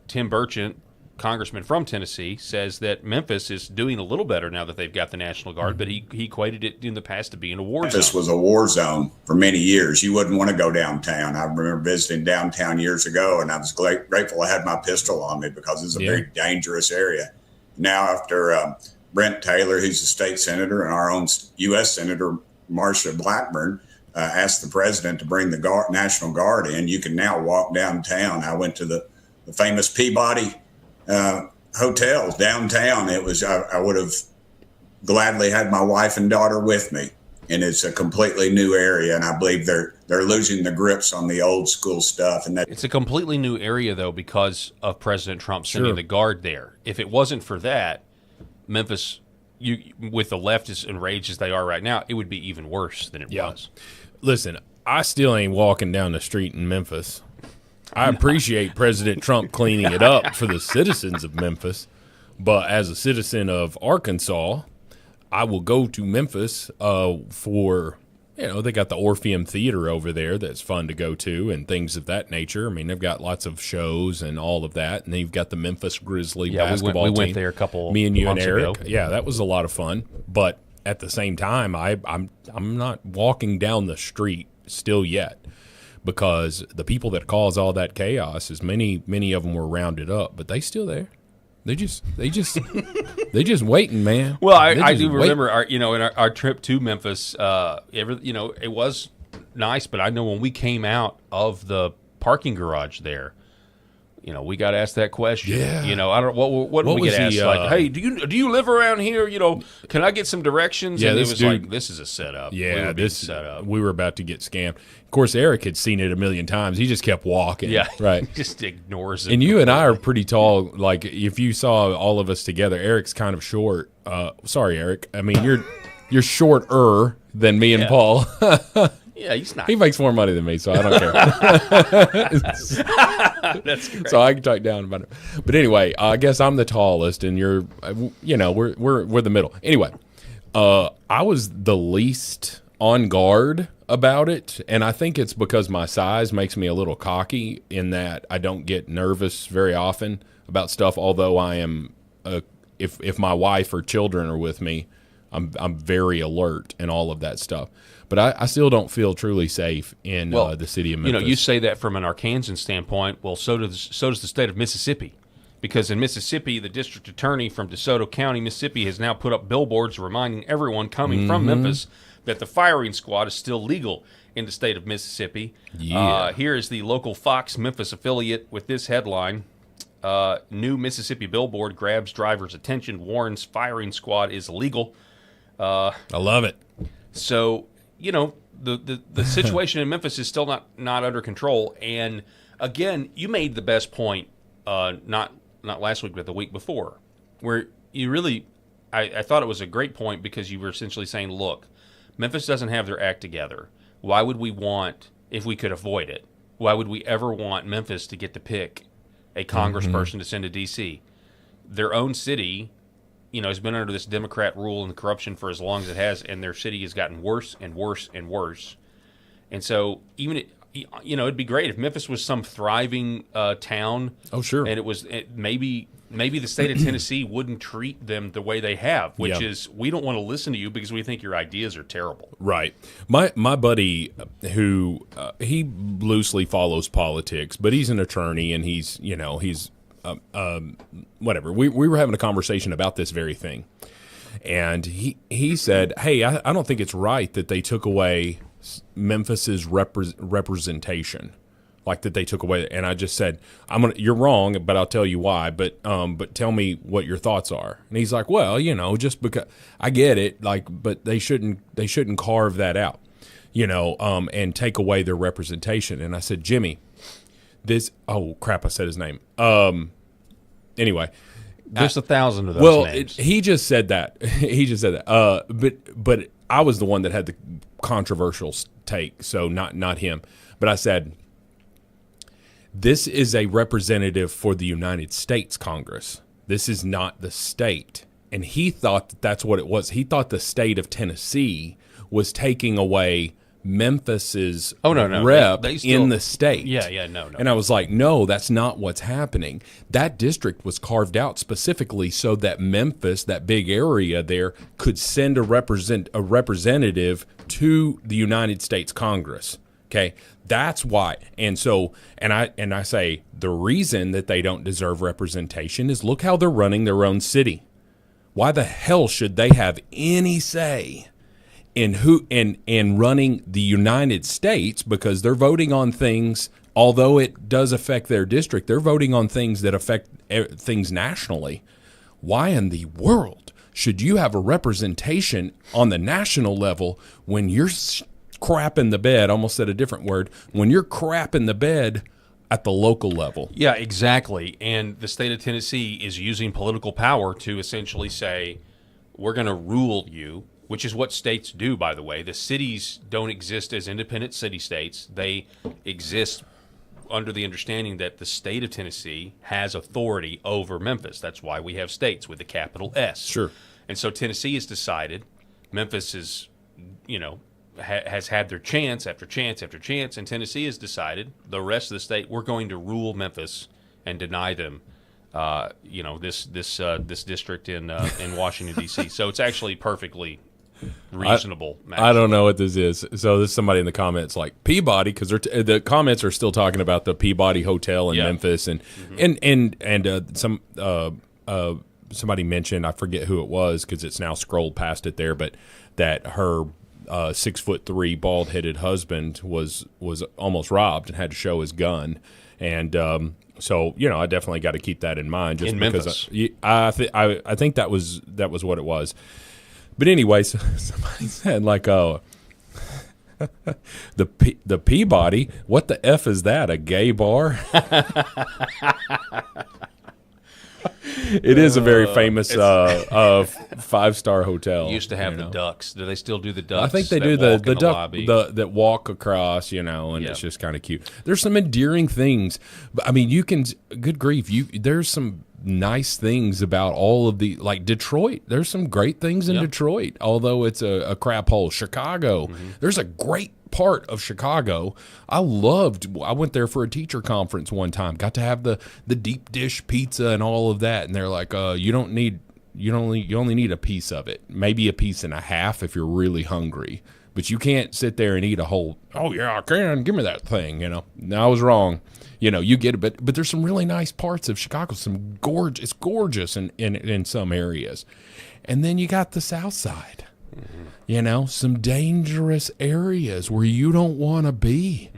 Tim Burchett, congressman from Tennessee, says that Memphis is doing a little better now that they've got the National Guard, but he equated it in the past to being a war zone. Memphis was a war zone for many years. You wouldn't want to go downtown. I remember visiting downtown years ago, and I was grateful I had my pistol on me because it's a very dangerous area. Now, after Brent Taylor, who's a state senator, and our own U.S. Senator Marsha Blackburn asked the president to bring the National Guard in, you can now walk downtown. I went to the famous Peabody hotels downtown. It was I would have gladly had my wife and daughter with me, and it's a completely new area, and I believe they're losing the grips on the old school stuff. And that it's a completely new area though because of President Trump sending the Guard there. If it wasn't for that, Memphis, with the leftists enraged as they are right now, it would be even worse than it was. Listen, I still ain't walking down the street in Memphis. I appreciate President Trump cleaning it up for the citizens of Memphis, but as a citizen of Arkansas, I will go to Memphis for, they got the Orpheum Theater over there that's fun to go to and things of that nature. I mean, they've got lots of shows and all of that, and they've got the Memphis Grizzly basketball team. We went there a couple Me and you and Eric. ago. Yeah, that was a lot of fun, but at the same time, I'm not walking down the street still yet. Because the people that cause all that chaos, is many of them were rounded up, but they still there. They just waiting, man. Well, I do remember our trip to Memphis. It was nice, but I know when we came out of the parking garage there, we got asked that question. Yeah. I don't. What did we get asked? Like, hey, do you live around here? Can I get some directions? Yeah, and this it was dude, like, this is a setup. Yeah, we were about to get scammed. Of course, Eric had seen it a million times. He just kept walking. Yeah, right. Just ignores it. And you and I are pretty tall. Like, if you saw all of us together, Eric's kind of short. Sorry, Eric. I mean, you're shorter than me and Paul. Yeah, he's not. He makes more money than me, so I don't care. That's great. So I can talk down about it. But anyway, I guess I'm the tallest, and we're the middle. Anyway, I was the least on guard about it, and I think it's because my size makes me a little cocky in that I don't get nervous very often about stuff. Although I am, if my wife or children are with me, I'm very alert and all of that stuff. But I still don't feel truly safe in the city of Memphis. You say that from an Arkansan standpoint. Well, so does the state of Mississippi. Because in Mississippi, the district attorney from DeSoto County, Mississippi, has now put up billboards reminding everyone coming from Memphis that the firing squad is still legal in the state of Mississippi. Yeah. Here is the local Fox Memphis affiliate with this headline. New Mississippi billboard grabs driver's attention, warns firing squad is illegal. I love it. So, the situation in Memphis is still not under control. And again, you made the best point, not last week, but the week before, where you really, I thought it was a great point because you were essentially saying, look, Memphis doesn't have their act together. Why would we want, if we could avoid it, why would we ever want Memphis to get to pick a congressperson to send to D.C.? Their own city, has been under this Democrat rule and corruption for as long as it has, and their city has gotten worse and worse and worse. And so even it'd be great if Memphis was some thriving town. Oh, sure. And maybe the state of Tennessee wouldn't treat them the way they have, which is, we don't want to listen to you because we think your ideas are terrible. Right. My buddy, who he loosely follows politics, but he's an attorney, and he's whatever. We were having a conversation about this very thing, and he said, "Hey, I don't think it's right that they took away Memphis's representation." Like that they took away, and I just said, "You're wrong, but I'll tell you why. But tell me what your thoughts are." And he's like, "Well, just because I get it, but they shouldn't carve that out, and take away their representation." And I said, "Jimmy, oh crap, I said his name. Anyway, there's 1,000 of those names." He just said that. But I was the one that had the controversial take, so not him. But I said, this is a representative for the United States Congress. This is not the state. And he thought that's what it was. He thought the state of Tennessee was taking away Memphis's rep they still, in the state. No. And I was like, no, that's not what's happening. That district was carved out specifically so that Memphis, that big area there, could send a representative to the United States Congress. Okay, that's why. And I say the reason that they don't deserve representation is look how they're running their own city. Why the hell should they have any say in running the United States? Because they're voting on things, although it does affect their district, they're voting on things that affect things nationally. Why in the world should you have a representation on the national level when you're crap in the bed, almost said a different word, when you're crap in the bed at the local level? Yeah, exactly. And the state of Tennessee is using political power to essentially say, we're going to rule you, which is what states do, by the way. The cities don't exist as independent city-states. They exist under the understanding that the state of Tennessee has authority over Memphis. That's why we have states with the capital S. Sure. And so Tennessee has decided, Memphis is, has had their chance after chance after chance, and Tennessee has decided, the rest of the state, we're going to rule Memphis and deny them, this district in Washington D.C. So it's actually perfectly reasonable. I don't know what this is. So there's somebody in the comments like Peabody, because the comments are still talking about the Peabody Hotel in Memphis, and somebody mentioned, I forget who it was because it's now scrolled past it there, but that her 6'3" bald-headed husband was almost robbed and had to show his gun, and so I definitely got to keep that in mind. Just in because Memphis. I think that was what it was. But anyway, so somebody said the Peabody. What the F is that? A gay bar? It is a very famous 5-star hotel. Used to have the ducks. Do they still do the ducks? I think they do the duck that walk across, and it's just kind of cute. There's some endearing things, but I mean, you can. Good grief, there's some nice things about all of the, like Detroit. There's some great things in Detroit, although it's a crap hole. Chicago, there's a great part of Chicago. I went there for a teacher conference one time, got to have the deep dish pizza and all of that, and they're like, you only need a piece of it, maybe a piece and a half if you're really hungry, but you can't sit there and eat a whole. Oh yeah, I can, give me that thing. No, I was wrong. You get it, but there's some really nice parts of Chicago. It's gorgeous in some areas, and then you got the South Side. Some dangerous areas where you don't want to be,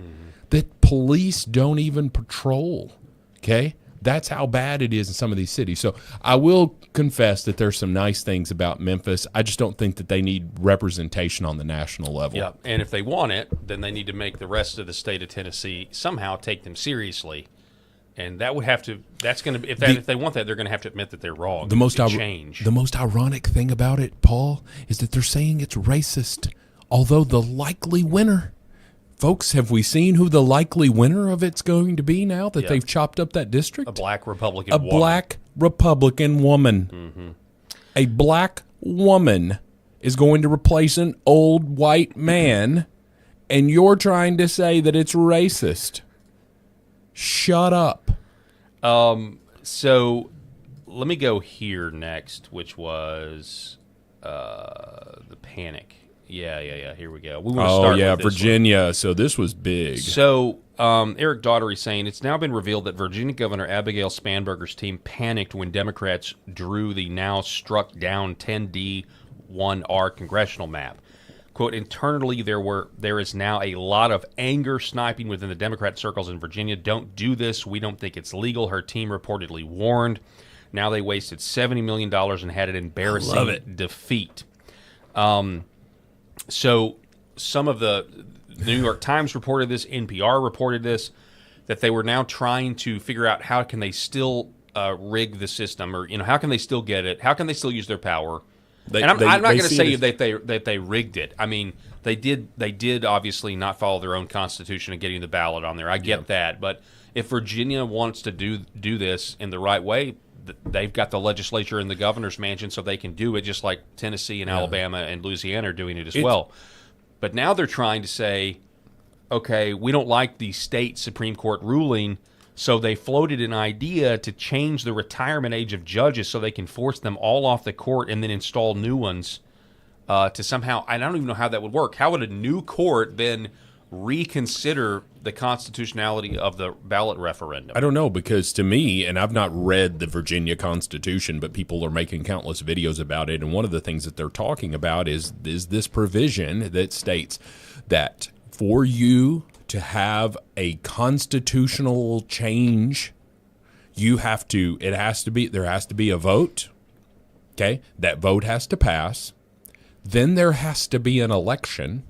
that police don't even patrol. Okay, that's how bad it is in some of these cities. So I will confess that there's some nice things about Memphis. I just don't think that they need representation on the national level. Yeah, and if they want it, then they need to make the rest of the state of Tennessee somehow take them seriously. And that would have to. That's going to. If they want that, they're going to have to admit that they're wrong. The most ironic thing about it, Paul, is that they're saying it's racist. Although the likely winner, folks, have we seen who the likely winner of it's going to be now that they've chopped up that district? A black Republican woman. Black Republican woman. A black woman is going to replace an old white man and you're trying to say that it's racist. Shut up. So let me go here next, which was the panic. Yeah. Here we go. We want to start with this Virginia. one. So this was big. So Eric Daugherty saying it's now been revealed that Virginia Governor Abigail Spanberger's team panicked when Democrats drew the now struck down 10D1R congressional map. Quote, internally, there is now a lot of anger sniping within the Democrat circles in Virginia. Don't do this. We don't think it's legal. Her team reportedly warned. Now they wasted $70 million and had an embarrassing defeat. So some of the New York Times reported this, NPR reported this, that they were now trying to figure out how can they still rig the system, or how can they still get it? How can they still use their power? I'm not going to say that they rigged it. I mean, they did obviously not follow their own constitution and getting the ballot on there. I get that, but if Virginia wants to do this in the right way, they've got the legislature and the governor's mansion, so they can do it just like Tennessee and Alabama and Louisiana are doing it as well. But now they're trying to say, okay, we don't like the state Supreme Court ruling, so they floated an idea to change the retirement age of judges so they can force them all off the court and then install new ones to somehow, I don't even know how that would work. How would a new court then reconsider the constitutionality of the ballot referendum? I don't know, because to me, and I've not read the Virginia Constitution, but people are making countless videos about it, and one of the things that they're talking about is this provision that states that for you to have a constitutional change, there has to be a vote. Okay, that vote has to pass. Then there has to be an election,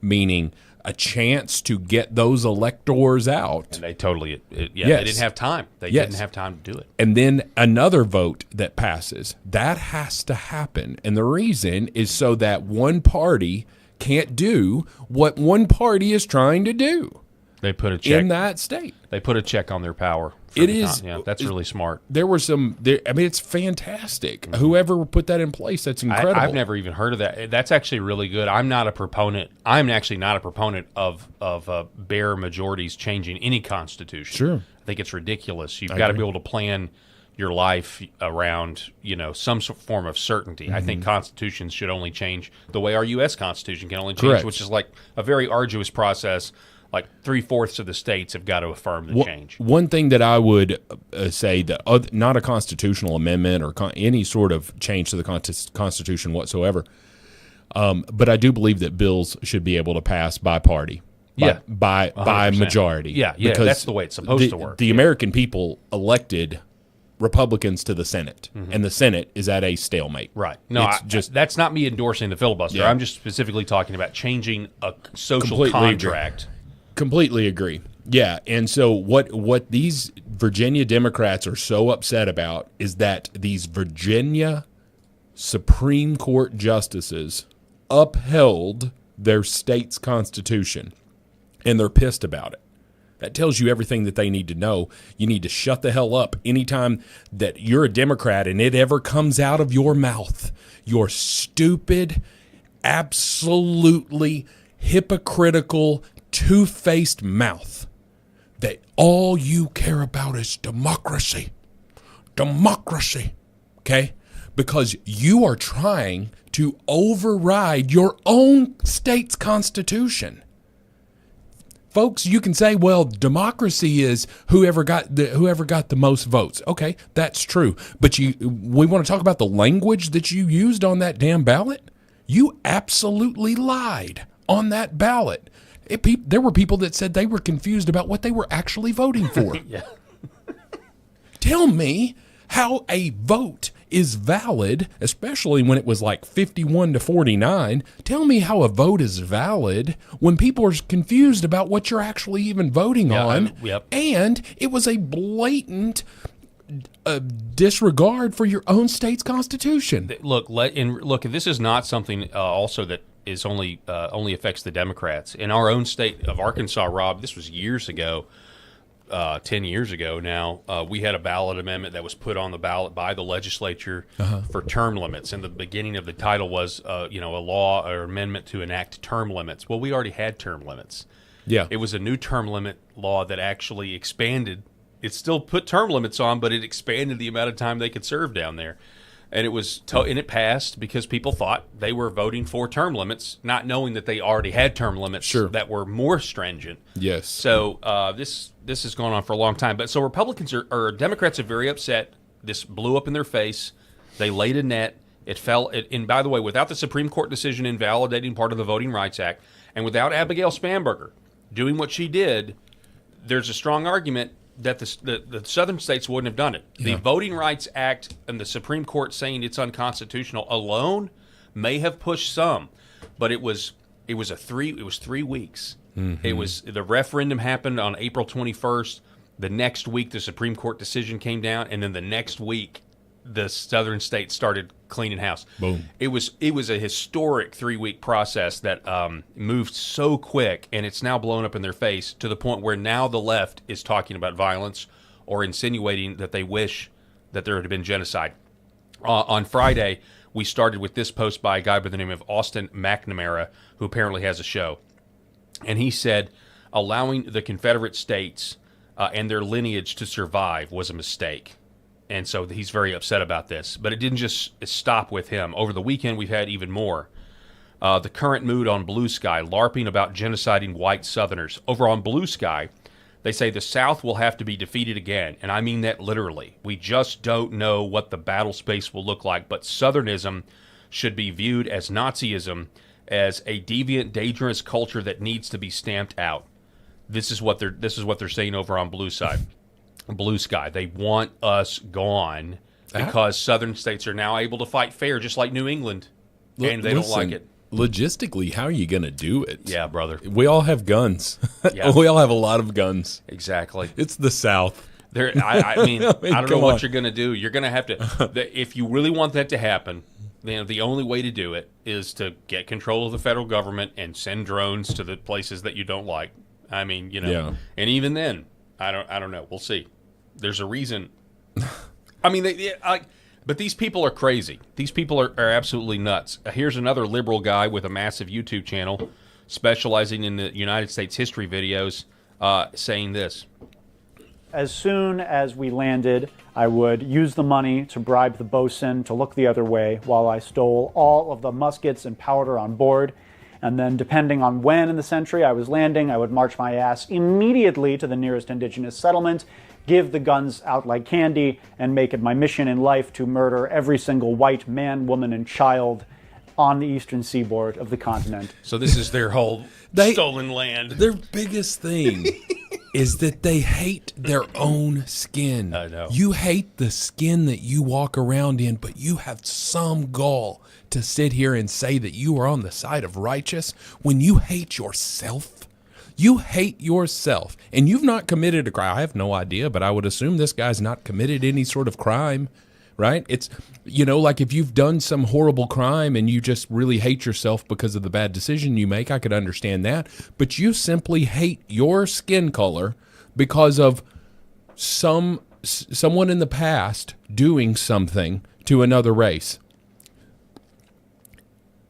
meaning a chance to get those electors out. And they totally, they didn't have time. They didn't have time to do it. And then another vote that passes. That has to happen. And the reason is so that one party can't do what one party is trying to do. They put a check in that state. They put a check on their power. That's really smart. There were it's fantastic. Mm-hmm. Whoever put that in place, that's incredible. I've never even heard of that. That's actually really good. I'm actually not a proponent of bare majorities changing any constitution. Sure. I think it's ridiculous. You've got to be able to plan your life around, some form of certainty. Mm-hmm. I think constitutions should only change the way our U.S. Constitution can only change, Correct. Which is like a very arduous process. Like 3/4 of the states have got to affirm the change. One thing that I would say that not a constitutional amendment or any sort of change to the Constitution whatsoever, but I do believe that bills should be able to pass by party. By majority. Yeah, because that's the way it's supposed to work. The American people elected Republicans to the Senate, and the Senate is at a stalemate. Right. No, that's not me endorsing the filibuster. Yeah. I'm just specifically talking about changing a social contract. Completely agree. Yeah, and so what these Virginia Democrats are so upset about is that these Virginia Supreme Court justices upheld their state's constitution, and they're pissed about it. That tells you everything that they need to know. You need to shut the hell up anytime that you're a Democrat and it ever comes out of your mouth. Your stupid, absolutely hypocritical, two-faced mouth that all you care about is democracy, okay? Because you are trying to override your own state's constitution. Folks, you can say, well, democracy is whoever got the most votes. Okay, that's true. But we want to talk about the language that you used on that damn ballot? You absolutely lied on that ballot. There were people that said they were confused about what they were actually voting for. Yeah. Tell me how a vote is valid, especially when it was like 51-49. Tell me how a vote is valid when people are confused about what you're actually even voting on. And it was a blatant disregard for your own state's constitution. Look, this is not something also that is only affects the Democrats. In our own state of Arkansas, Rob, this was years ago, 10 years ago now, we had a ballot amendment that was put on the ballot by the legislature for term limits. And the beginning of the title was, a law or amendment to enact term limits. Well, we already had term limits. Yeah. It was a new term limit law that actually expanded. It still put term limits on, but it expanded the amount of time they could serve down there. And it passed because people thought they were voting for term limits, not knowing that they already had term limits that were more stringent. Yes. So this has gone on for a long time. But so Republicans or Democrats are very upset. This blew up in their face. They laid a net. It fell. And by the way, without the Supreme Court decision invalidating part of the Voting Rights Act, and without Abigail Spanberger doing what she did, there's a strong argument that the southern states wouldn't have done it. The Voting Rights Act and the Supreme Court saying it's unconstitutional alone may have pushed some, but it was 3 weeks. Mm-hmm. It was the referendum happened on April 21st. The next week the Supreme Court decision came down, and then the next week the southern states started cleaning house. Boom. It was a historic 3-week process that moved so quick, and it's now blown up in their face to the point where now the left is talking about violence or insinuating that they wish that there had been genocide. On Friday, we started with this post by a guy by the name of Austin McNamara, who apparently has a show. And he said allowing the Confederate states and their lineage to survive was a mistake. And so he's very upset about this. But it didn't just stop with him. Over the weekend, we've had even more. The current mood on Blue Sky, LARPing about genociding white Southerners. Over on Blue Sky, they say the South will have to be defeated again. And I mean that literally. We just don't know what the battle space will look like. But Southernism should be viewed as Nazism, as a deviant, dangerous culture that needs to be stamped out. This is what they're saying over on Blue Sky. They want us gone because southern states are now able to fight fair, just like New England, and they don't like it. Logistically, how are you going to do it? Yeah, brother. We all have guns. Yeah. We all have a lot of guns. Exactly. It's the South. I mean, I don't know what you're going to do. You're going to have to, if you really want that to happen, the only way to do it is to get control of the federal government and send drones to the places that you don't like. I mean, and even then, I don't know. We'll see. There's a reason. I mean, but these people are crazy. These people are absolutely nuts. Here's another liberal guy with a massive YouTube channel specializing in the United States history videos saying this. As soon as we landed, I would use the money to bribe the bosun to look the other way while I stole all of the muskets and powder on board. And then, depending on when in the century I was landing, I would march my ass immediately to the nearest indigenous settlement, give the guns out like candy, and make it my mission in life to murder every single white man, woman, and child on the eastern seaboard of the continent. So this is their whole stolen land. Their biggest thing is that they hate their own skin. I know. You hate the skin that you walk around in, but you have some gall to sit here and say that you are on the side of righteous when you hate yourself. You hate yourself, and you've not committed a crime. I have no idea, but I would assume this guy's not committed any sort of crime, right? It's, like if you've done some horrible crime and you just really hate yourself because of the bad decision you make, I could understand that. But you simply hate your skin color because of someone in the past doing something to another race.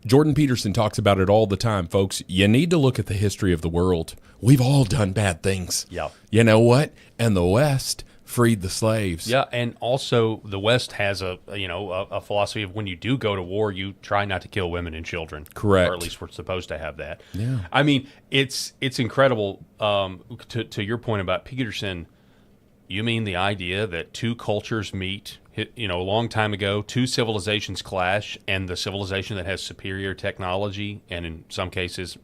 Jordan Peterson talks about it all the time, folks. You need to look at the history of the world. We've all done bad things. Yeah. You know what? And the West freed the slaves. Yeah, and also the West has a philosophy of when you do go to war, you try not to kill women and children. Correct. Or at least we're supposed to have that. Yeah. I mean, it's incredible. To your point about Peterson, you mean the idea that two cultures meet, a long time ago, two civilizations clash, and the civilization that has superior technology, and in some cases,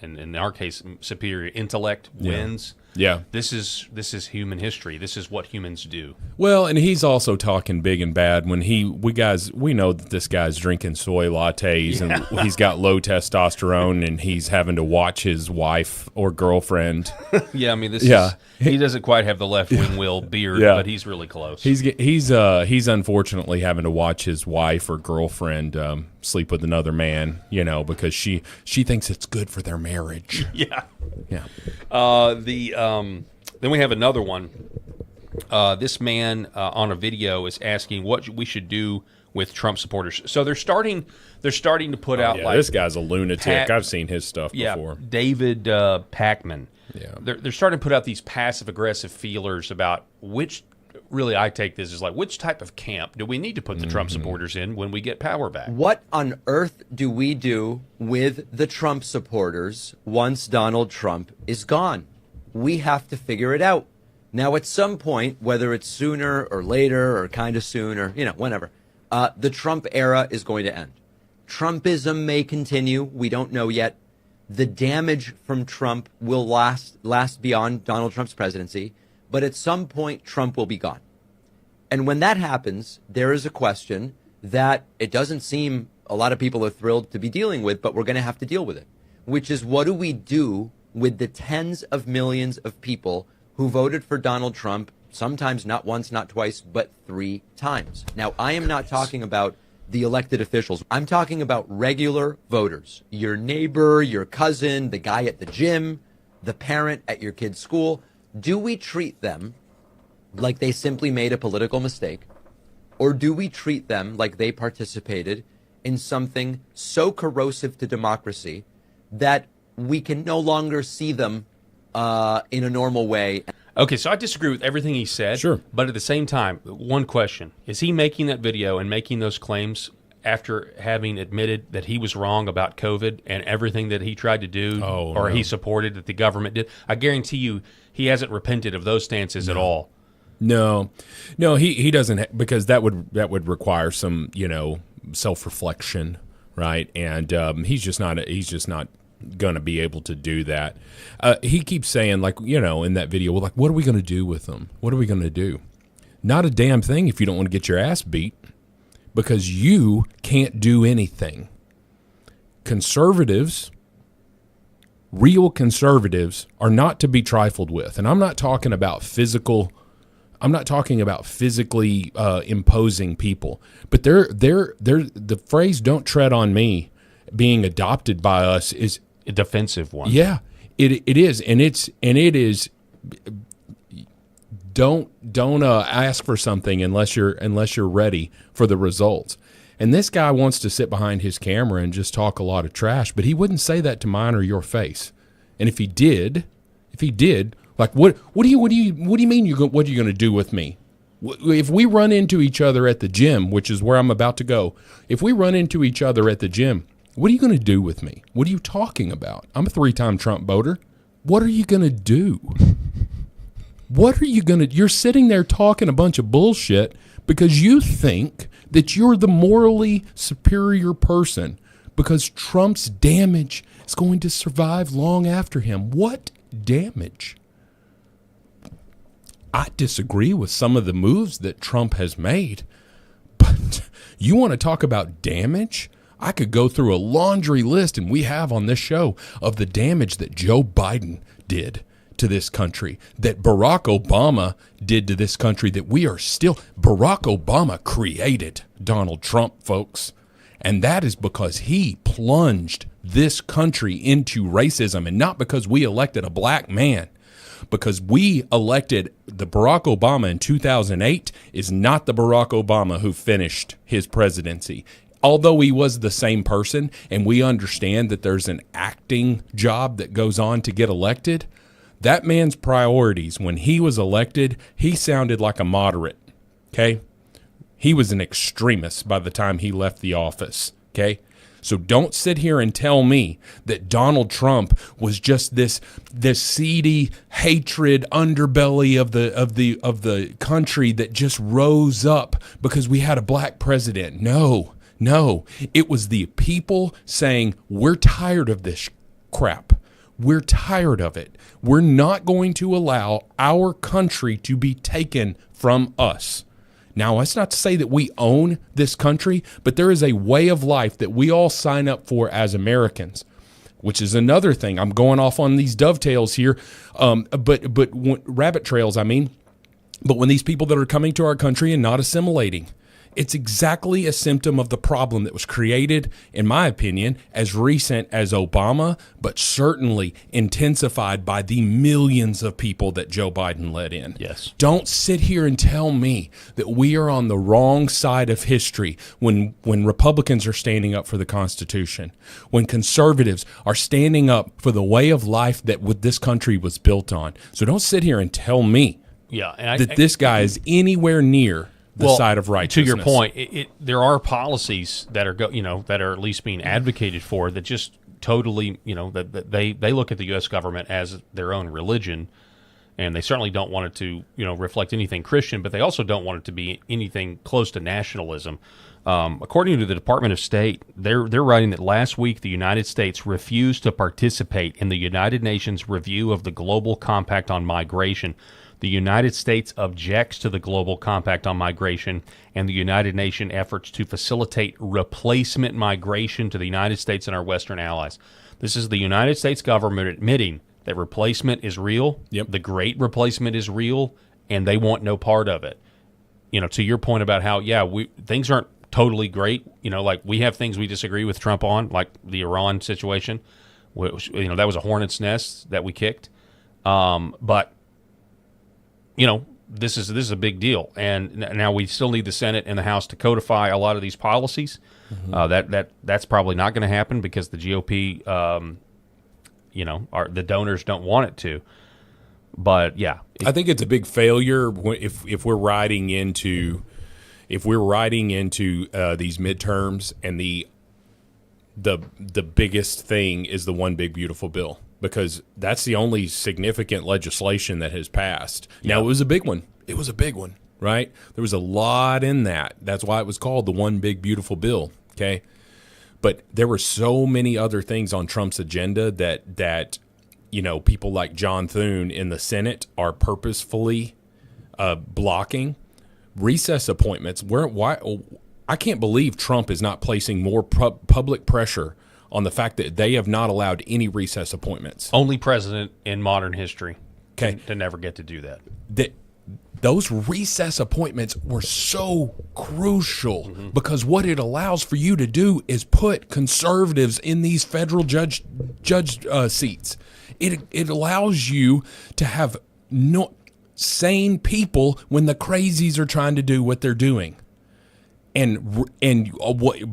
in our case, superior intellect wins. Yeah. This is human history. This is what humans do. Well, and he's also talking big and bad when we know that this guy's drinking soy lattes and he's got low testosterone and he's having to watch his wife or girlfriend. Yeah, I mean he doesn't quite have the left wing Will beard, but he's really close. He's unfortunately having to watch his wife or girlfriend sleep with another man, because she thinks it's good for their marriage. Yeah. Yeah. Then we have another one. This man on a video is asking what we should do with Trump supporters. So they're starting to put out like this guy's a lunatic. I've seen his stuff before. David Pacman. Yeah, they're starting to put out these passive aggressive feelers about which. Really, I take this as like, which type of camp do we need to put the Trump supporters in when we get power back? What on earth do we do with the Trump supporters once Donald Trump is gone? We have to figure it out. Now, at some point, whether it's sooner or later or kind of soon or, whenever, the Trump era is going to end. Trumpism may continue. We don't know yet. The damage from Trump will last beyond Donald Trump's presidency. But at some point, Trump will be gone. And when that happens, there is a question that it doesn't seem a lot of people are thrilled to be dealing with, but we're going to have to deal with it, which is what do we do with the tens of millions of people who voted for Donald Trump, sometimes not once, not twice, but 3 times? Now, I am not talking about the elected officials. I'm talking about regular voters, your neighbor, your cousin, the guy at the gym, the parent at your kid's school. Do we treat them like they simply made a political mistake, or do we treat them like they participated in something so corrosive to democracy that we can no longer see them in a normal way? Okay, so I disagree with everything he said. Sure. But at the same time, one question. Is he making that video and making those claims after having admitted that he was wrong about COVID and everything that he tried to do he supported that the government did? I guarantee you he hasn't repented of those stances at all. No, he doesn't, because that would require some, self-reflection, right? And he's just not going to be able to do that. He keeps saying, like, in that video, well, like, what are we going to do with them? What are we going to do? Not a damn thing if you don't want to get your ass beat, because you can't do anything. Conservatives, real conservatives, are not to be trifled with. And I'm not talking about physically imposing people. But they're the phrase "don't tread on me" being adopted by us is a defensive one. Yeah, it is, and it is. Don't ask for something unless you're ready for the results. And this guy wants to sit behind his camera and just talk a lot of trash, but he wouldn't say that to mine or your face. And if he did, like, what do you mean what are you going to do with me? If we run into each other at the gym, which is where I'm about to go, if we run into each other at the gym, what are you going to do with me? What are you talking about? I'm a 3-time Trump voter. What are you going to do? What are you going to... You're sitting there talking a bunch of bullshit because you think that you're the morally superior person because Trump's damage is going to survive long after him. What damage? I disagree with some of the moves that Trump has made, but you want to talk about damage? I could go through a laundry list, and we have on this show, of the damage that Joe Biden did to this country, that Barack Obama did to this country, that we are still... Barack Obama created Donald Trump, folks. And that is because he plunged this country into racism, and not because we elected a black man. Because we elected the Barack Obama in 2008 is not the Barack Obama who finished his presidency. Although he was the same person, and we understand that there's an acting job that goes on to get elected, that man's priorities, when he was elected, he sounded like a moderate, okay? He was an extremist by the time he left the office, okay? So don't sit here and tell me that Donald Trump was just this seedy hatred underbelly of the country that just rose up because we had a black president. No, it was the people saying, we're tired of this crap. We're tired of it. We're not going to allow our country to be taken from us. Now, that's not to say that we own this country, but there is a way of life that we all sign up for as Americans, which is another thing. I'm going off on these dovetails here, but rabbit trails, I mean. But when these people that are coming to our country and not assimilating, It's exactly a symptom of the problem that was created, in my opinion, as recent as Obama, but certainly intensified by the millions of people that Joe Biden let in. Yes. Don't sit here and tell me that we are on the wrong side of history when Republicans are standing up for the Constitution, when conservatives are standing up for the way of life that this country was built on. So don't sit here and tell me that this guy is anywhere near the side of righteousness. To your point, there are policies that are that are at least being advocated for that just totally that they look at the U.S. government as their own religion, and they certainly don't want it to reflect anything Christian, but they also don't want it to be anything close to nationalism. According to the Department of State, they're writing that last week the United States refused to participate in the United Nations review of the Global Compact on Migration. The United States objects to the Global Compact on Migration and the United Nations efforts to facilitate replacement migration to the United States and our Western allies. This is the United States government admitting that replacement is real, the great replacement is real, and they want no part of it. To your point about how, things aren't totally great. Like we have things we disagree with Trump on, like the Iran situation. Which, that was a hornet's nest that we kicked. But this is a big deal, and now we still need the Senate and the House to codify a lot of these policies. That's probably not going to happen because the GOP, the donors don't want it to. But I think it's a big failure if we're riding into these midterms, and the biggest thing is the one big beautiful bill. Because that's the only significant legislation that has passed. Now, it was a big one. It was a big one, right? There was a lot in that. That's why it was called the one big beautiful bill, okay? But there were so many other things on Trump's agenda that people like John Thune in the Senate are purposefully blocking. Recess appointments. I can't believe Trump is not placing more public pressure on the fact that they have not allowed any recess appointments. Only president in modern history to never get to do that. Those recess appointments were so crucial because what it allows for you to do is put conservatives in these federal judge seats. It allows you to have sane people when the crazies are trying to do what they're doing. And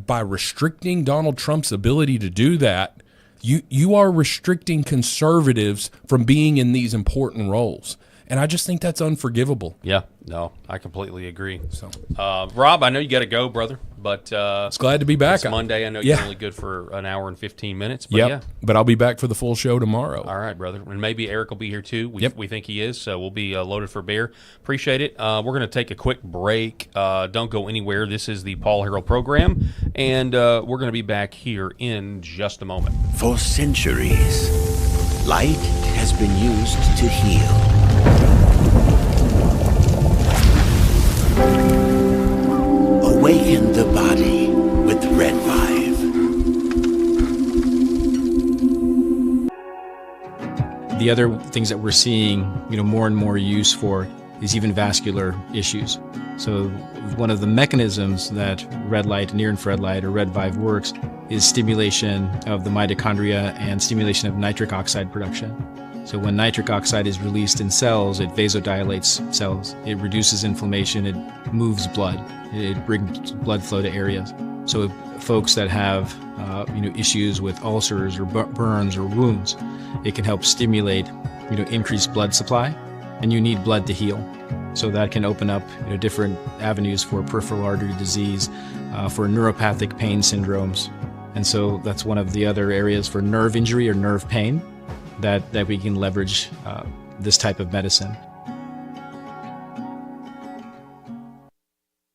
by restricting Donald Trump's ability to do that, you are restricting conservatives from being in these important roles. And I just think that's unforgivable. Yeah, no, I completely agree. So, Rob, I know you got to go, brother, but it's glad to be back. It's Monday. I know you're only good for an hour and 15 minutes. But but I'll be back for the full show tomorrow. All right, brother, and maybe Eric will be here too. We think he is, so we'll be loaded for bear. Appreciate it. We're going to take a quick break. Don't go anywhere. This is the Paul Harrell Program, and we're going to be back here in just a moment. For centuries, light has been used to heal. Awaken the body with Red 5. The other things that we're seeing, more and more use for is even vascular issues. So one of the mechanisms that red light, near-infrared light, or Red 5 works is stimulation of the mitochondria and stimulation of nitric oxide production. So when nitric oxide is released in cells, it vasodilates cells. It reduces inflammation. It moves blood. It brings blood flow to areas. So folks that have issues with ulcers or burns or wounds, it can help stimulate increased blood supply, and you need blood to heal. So that can open up different avenues for peripheral artery disease, for neuropathic pain syndromes. And so that's one of the other areas for nerve injury or nerve pain that we can leverage this type of medicine.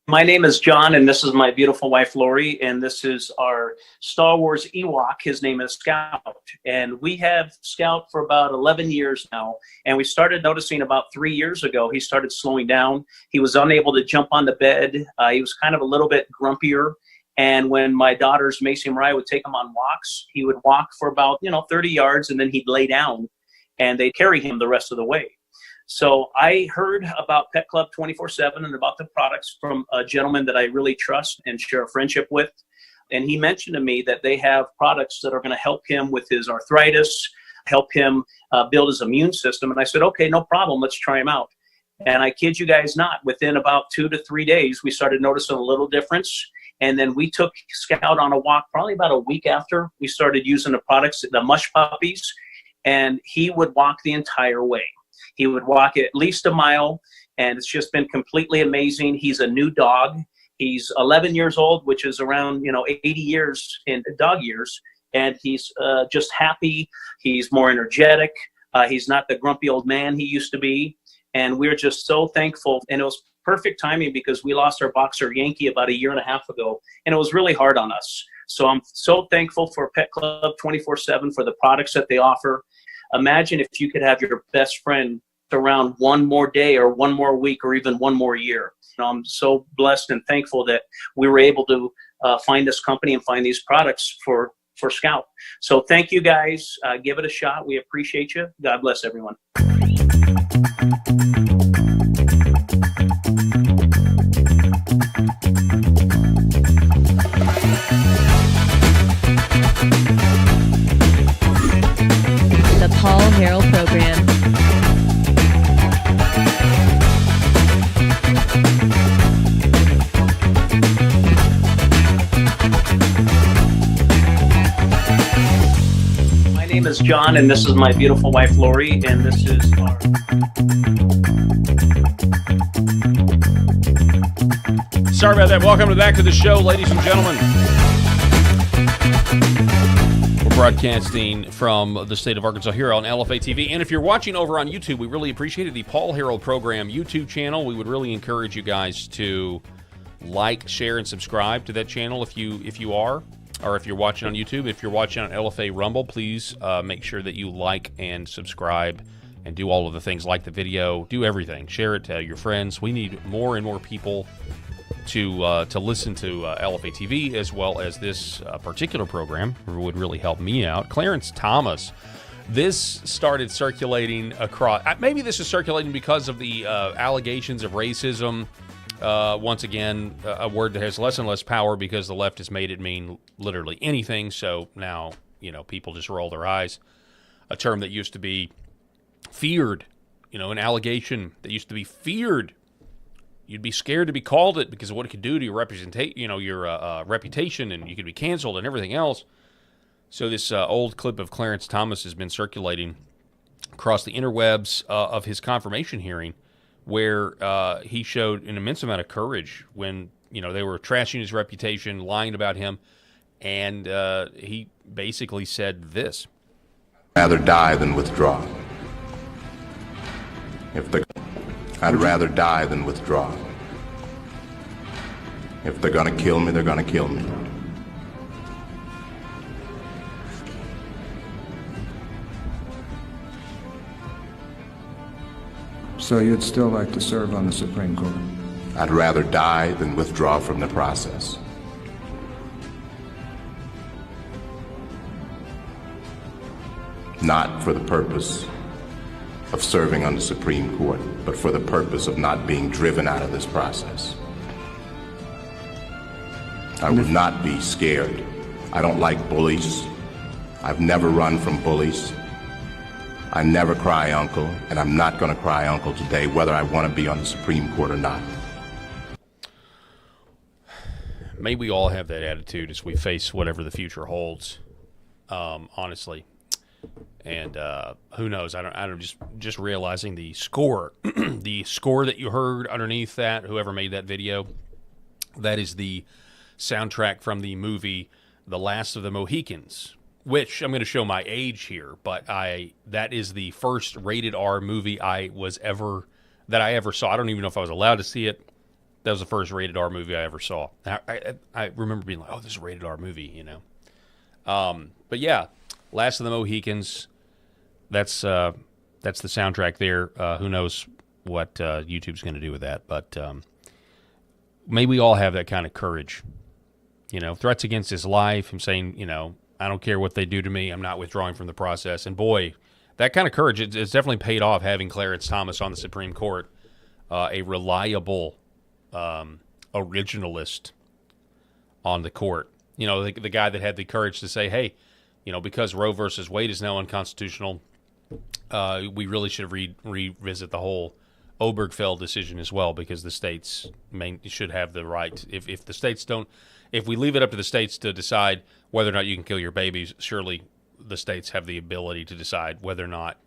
My name is John, and this is my beautiful wife, Lori, and this is our Star Wars Ewok. His name is Scout, and we have Scout for about 11 years now, and we started noticing about 3 years ago, he started slowing down. He was unable to jump on the bed. He was kind of a little bit grumpier, and when my daughters, Macy and Mariah, would take him on walks, he would walk for about 30 yards, and then he'd lay down, and they'd carry him the rest of the way. So I heard about Pet Club 24/7 and about the products from a gentleman that I really trust and share a friendship with. And he mentioned to me that they have products that are going to help him with his arthritis, help him build his immune system. And I said, okay, no problem. Let's try them out. And I kid you guys not, within about 2 to 3 days, we started noticing a little difference. And then we took Scout on a walk probably about a week after we started using the products, the mush puppies, and he would walk the entire way. He would walk at least a mile, and it's just been completely amazing. He's a new dog. He's 11 years old, which is around 80 years in dog years, and he's just happy. He's more energetic. He's not the grumpy old man he used to be, and we're just so thankful. And it was perfect timing because we lost our boxer Yankee about 1.5 years ago, and it was really hard on us. So I'm so thankful for Pet Club 24/7 for the products that they offer. Imagine if you could have your best friend around one more day or one more week or even one more year. I'm so blessed and thankful that we were able to find this company and find these products for Scout. So thank you guys. Give it a shot. We appreciate you. God bless everyone. The Paul Harrell Program. My name is John, and this is my beautiful wife, Lori, and this is our... Sorry about that. Welcome back to the show, ladies and gentlemen. We're broadcasting from the state of Arkansas here on LFA TV. And if you're watching over on YouTube, we really appreciate it. The Paul Harrell Program YouTube channel. We would really encourage you guys to like, share, and subscribe to that channel if you are, or if you're watching on YouTube. If you're watching on LFA Rumble, please make sure that you like and subscribe and do all of the things, like the video, do everything. Share it to your friends. We need more and more people to listen to LFA TV, as well as this particular program. It would really help me out. Clarence Thomas. This started circulating across... Maybe this is circulating because of the allegations of racism. Once again, a word that has less and less power because the left has made it mean literally anything. So now, people just roll their eyes. A term that used to be feared, an allegation that used to be feared. You'd be scared to be called it because of what it could do to your reputation, and you could be canceled and everything else. So this old clip of Clarence Thomas has been circulating across the interwebs of his confirmation hearing, where he showed an immense amount of courage when they were trashing his reputation, lying about him, and he basically said this: "Rather die than withdraw. I'd rather die than withdraw. If they're gonna kill me, they're gonna kill me." So you'd still like to serve on the Supreme Court? I'd rather die than withdraw from the process. Not for the purpose of serving on the Supreme Court, but for the purpose of not being driven out of this process. I would not be scared. I don't like bullies. I've never run from bullies. I never cry uncle, and I'm not going to cry uncle today, whether I want to be on the Supreme Court or not. May we all have that attitude as we face whatever the future holds, honestly. And who knows? I don't. Just realizing the score, the score that you heard underneath that. Whoever made that video, that is the soundtrack from the movie The Last of the Mohicans. Which I'm going to show my age here, but that is the first rated R movie I ever saw. I don't even know if I was allowed to see it. That was the first rated R movie I ever saw. I remember being like, "Oh, this is a rated R movie," But yeah, Last of the Mohicans. That's the soundtrack there. Who knows what YouTube's going to do with that? But may we all have that kind of courage. Threats against his life. Him saying, I don't care what they do to me. I'm not withdrawing from the process. And boy, that kind of courage, it's definitely paid off having Clarence Thomas on the Supreme Court, a reliable originalist on the court. You know, the guy that had the courage to say, hey, you know, because Roe versus Wade is now unconstitutional, we really should revisit the whole Obergefell decision as well, because the states should have the right. If the states don't, if we leave it up to the states to decide whether or not you can kill your babies, surely the states have the ability to decide whether or not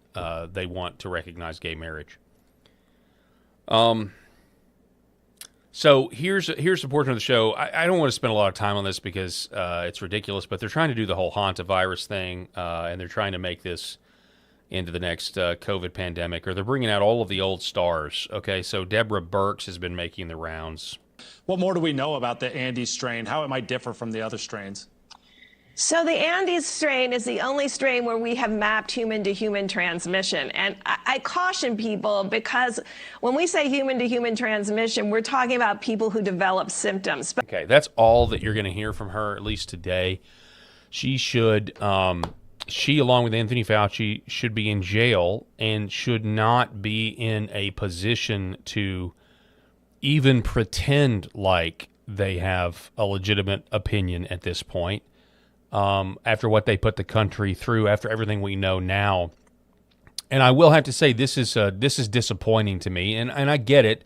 they want to recognize gay marriage. So here's the portion of the show. I don't want to spend a lot of time on this because it's ridiculous, but they're trying to do the whole hantavirus thing, and they're trying to make this into the next COVID pandemic, or they're bringing out all of the old stars. Okay, so Deborah Birx has been making the rounds. What more do we know about the Andes strain, how it might differ from the other strains? So the Andes strain is the only strain where we have mapped human-to-human transmission. And I caution people, because when we say human-to-human transmission, we're talking about people who develop symptoms. Okay, that's all that you're going to hear from her, at least today. She should, she, along with Anthony Fauci, should be in jail and should not be in a position to even pretend like they have a legitimate opinion at this point. After what they put the country through, after everything we know now. And I will have to say, this is disappointing to me, and I get it.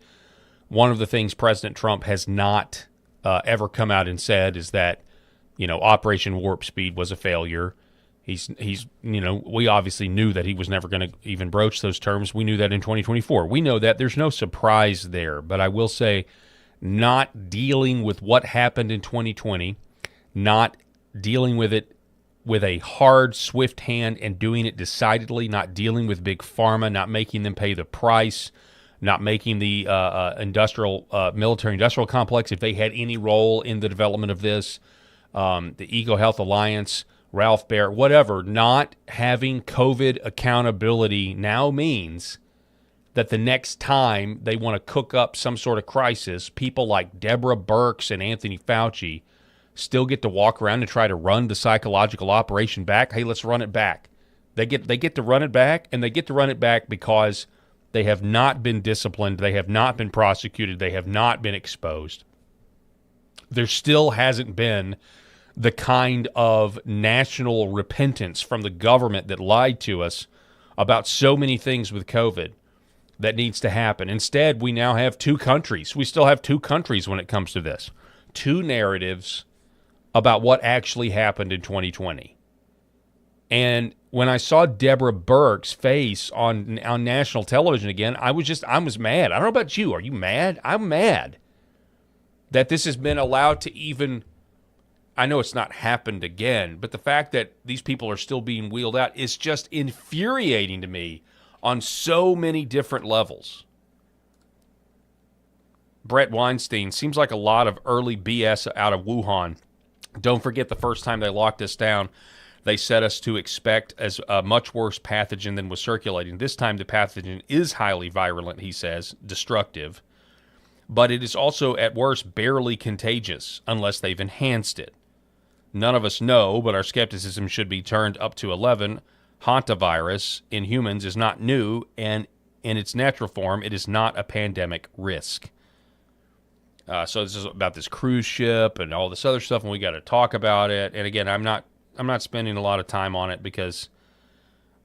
One of the things President Trump has not ever come out and said is that, you know, Operation Warp Speed was a failure. He's you know, we obviously knew that he was never going to even broach those terms. We knew that in 2024. We know that. There's no surprise there. But I will say, not dealing with what happened in 2020, not dealing with it with a hard, swift hand and doing it decidedly, not dealing with Big Pharma, not making them pay the price, not making the military-industrial complex, if they had any role in the development of this, the EcoHealth Alliance, Ralph Baer, whatever, not having COVID accountability now means that the next time they want to cook up some sort of crisis, people like Deborah Birx and Anthony Fauci still get to walk around and try to run the psychological operation back. Hey, let's run it back. They get to run it back, and they get to run it back because they have not been disciplined, they have not been prosecuted, they have not been exposed. There still hasn't been the kind of national repentance from the government that lied to us about so many things with COVID that needs to happen. Instead, we now have two countries. We still have two countries when it comes to this. Two narratives about what actually happened in 2020. And when I saw Deborah Birx's face on national television again, I was mad. I don't know about you. Are you mad? I'm mad that this has been allowed to even, I know it's not happened again, but the fact that these people are still being wheeled out is just infuriating to me on so many different levels. Brett Weinstein, seems like a lot of early BS out of Wuhan. Don't forget the first time they locked us down, they set us to expect as a much worse pathogen than was circulating. This time the pathogen is highly virulent, he says, destructive. But it is also, at worst, barely contagious, unless they've enhanced it. None of us know, but our skepticism should be turned up to 11. Hantavirus in humans is not new, and in its natural form, it is not a pandemic risk. So this is about this cruise ship and all this other stuff, and we got to talk about it. And again, I'm not spending a lot of time on it because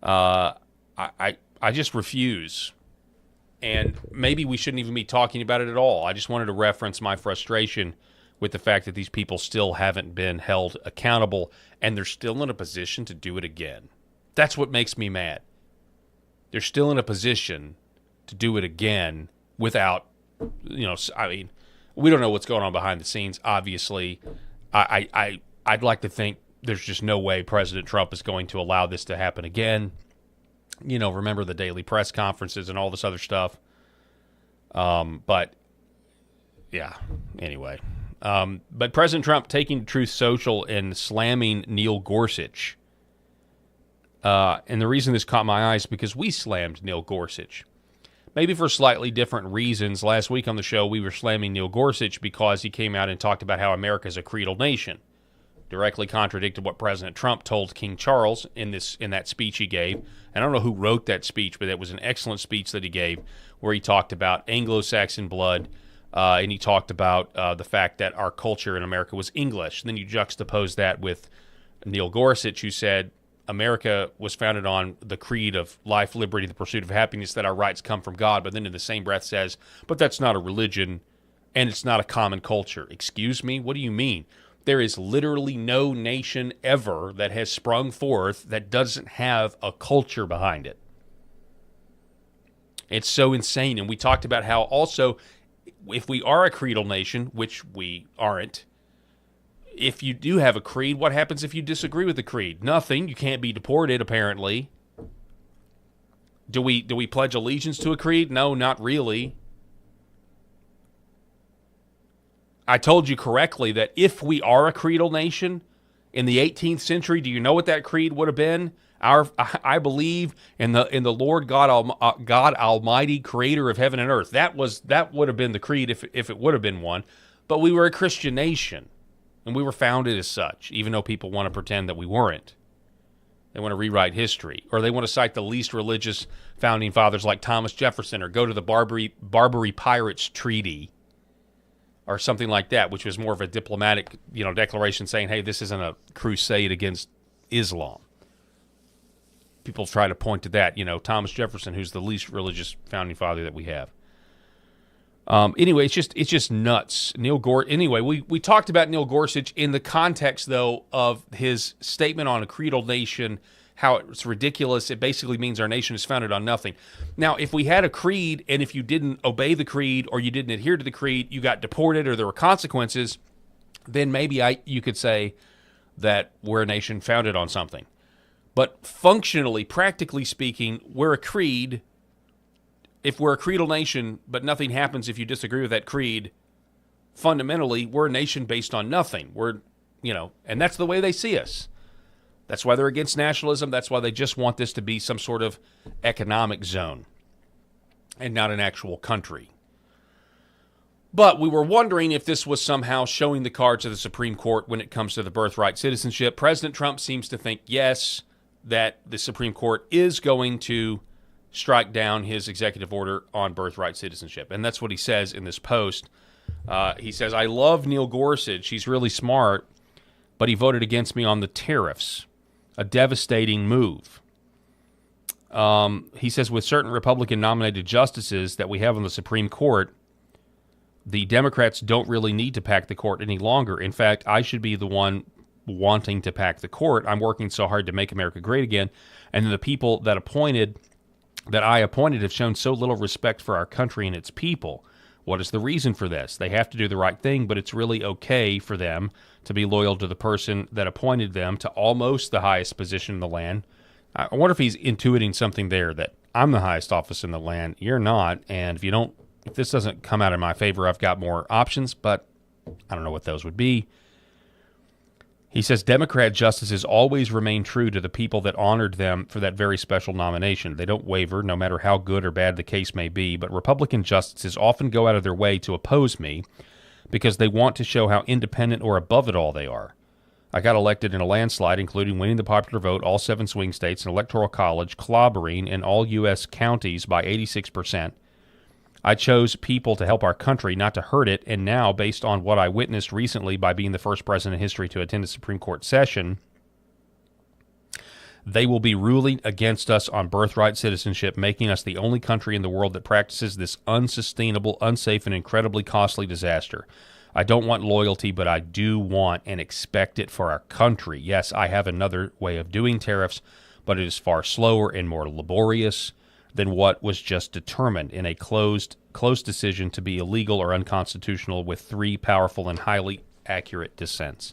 I just refuse. And maybe we shouldn't even be talking about it at all. I just wanted to reference my frustration with the fact that these people still haven't been held accountable, and they're still in a position to do it again. That's what makes me mad. They're still in a position to do it again without, you know, I mean, we don't know what's going on behind the scenes, obviously. I'd like to think there's just no way President Trump is going to allow this to happen again. You know, remember the daily press conferences and all this other stuff. But, yeah, anyway. But President Trump taking Truth Social and slamming Neil Gorsuch. And the reason this caught my eye is because we slammed Neil Gorsuch. Maybe for slightly different reasons. Last week on the show, we were slamming Neil Gorsuch because he came out and talked about how America is a creedal nation. directly contradicted what President Trump told King Charles in that speech he gave. And I don't know who wrote that speech, but it was an excellent speech that he gave where he talked about Anglo-Saxon blood, and he talked about the fact that our culture in America was English. And then you juxtapose that with Neil Gorsuch, who said America was founded on the creed of life, liberty, the pursuit of happiness, that our rights come from God, but then in the same breath says, but that's not a religion and it's not a common culture. Excuse me? What do you mean? There is literally no nation ever that has sprung forth that doesn't have a culture behind it. It's so insane. And we talked about how also, if we are a creedal nation, which we aren't, if you do have a creed, what happens if you disagree with the creed? Nothing. You can't be deported, apparently. Do we pledge allegiance to a creed? No, not really. I told you correctly that if we are a creedal nation in the 18th century, do you know what that creed would have been? I believe in the Lord God Almighty, Creator of heaven and earth. That would have been the creed if it would have been one. But we were a Christian nation, and we were founded as such, even though people want to pretend that we weren't. They want to rewrite history, or they want to cite the least religious founding fathers like Thomas Jefferson, or go to the Barbary Pirates Treaty, or something like that, which was more of a diplomatic, declaration saying, hey, this isn't a crusade against Islam. People try to point to that, Thomas Jefferson, who's the least religious founding father that we have. Anyway, it's just nuts. Anyway, we talked about Neil Gorsuch in the context, though, of his statement on a creedal nation, how it's ridiculous. It basically means our nation is founded on nothing. Now, if we had a creed, and if you didn't obey the creed or you didn't adhere to the creed, you got deported or there were consequences, then maybe you could say that we're a nation founded on something. But functionally, practically speaking, we're a creed. If we're a creedal nation, but nothing happens if you disagree with that creed, fundamentally, we're a nation based on nothing. And that's the way they see us. That's why they're against nationalism. That's why they just want this to be some sort of economic zone and not an actual country. But we were wondering if this was somehow showing the cards of the Supreme Court when it comes to the birthright citizenship. President Trump seems to think, yes, that the Supreme Court is going to strike down his executive order on birthright citizenship. And that's what he says in this post. He says, I love Neil Gorsuch. He's really smart, but he voted against me on the tariffs. A devastating move. He says, with certain Republican-nominated justices that we have on the Supreme Court, the Democrats don't really need to pack the court any longer. In fact, I should be the one wanting to pack the court. I'm working so hard to make America great again. And the people that I appointed have shown so little respect for our country and its people. What is the reason for this? They have to do the right thing, but it's really okay for them to be loyal to the person that appointed them to almost the highest position in the land. I wonder if he's intuiting something there, that I'm the highest office in the land, you're not, and if this doesn't come out in my favor, I've got more options, but I don't know what those would be. He says Democrat justices always remain true to the people that honored them for that very special nomination. They don't waver, no matter how good or bad the case may be, but Republican justices often go out of their way to oppose me because they want to show how independent or above it all they are. I got elected in a landslide, including winning the popular vote, all 7 swing states, and electoral college, clobbering in all U.S. counties by 86%. I chose people to help our country, not to hurt it, and now, based on what I witnessed recently by being the first president in history to attend a Supreme Court session, they will be ruling against us on birthright citizenship, making us the only country in the world that practices this unsustainable, unsafe, and incredibly costly disaster. I don't want loyalty, but I do want and expect it for our country. Yes, I have another way of doing tariffs, but it is far slower and more laborious than what was just determined in a closed decision to be illegal or unconstitutional with 3 powerful and highly accurate dissents.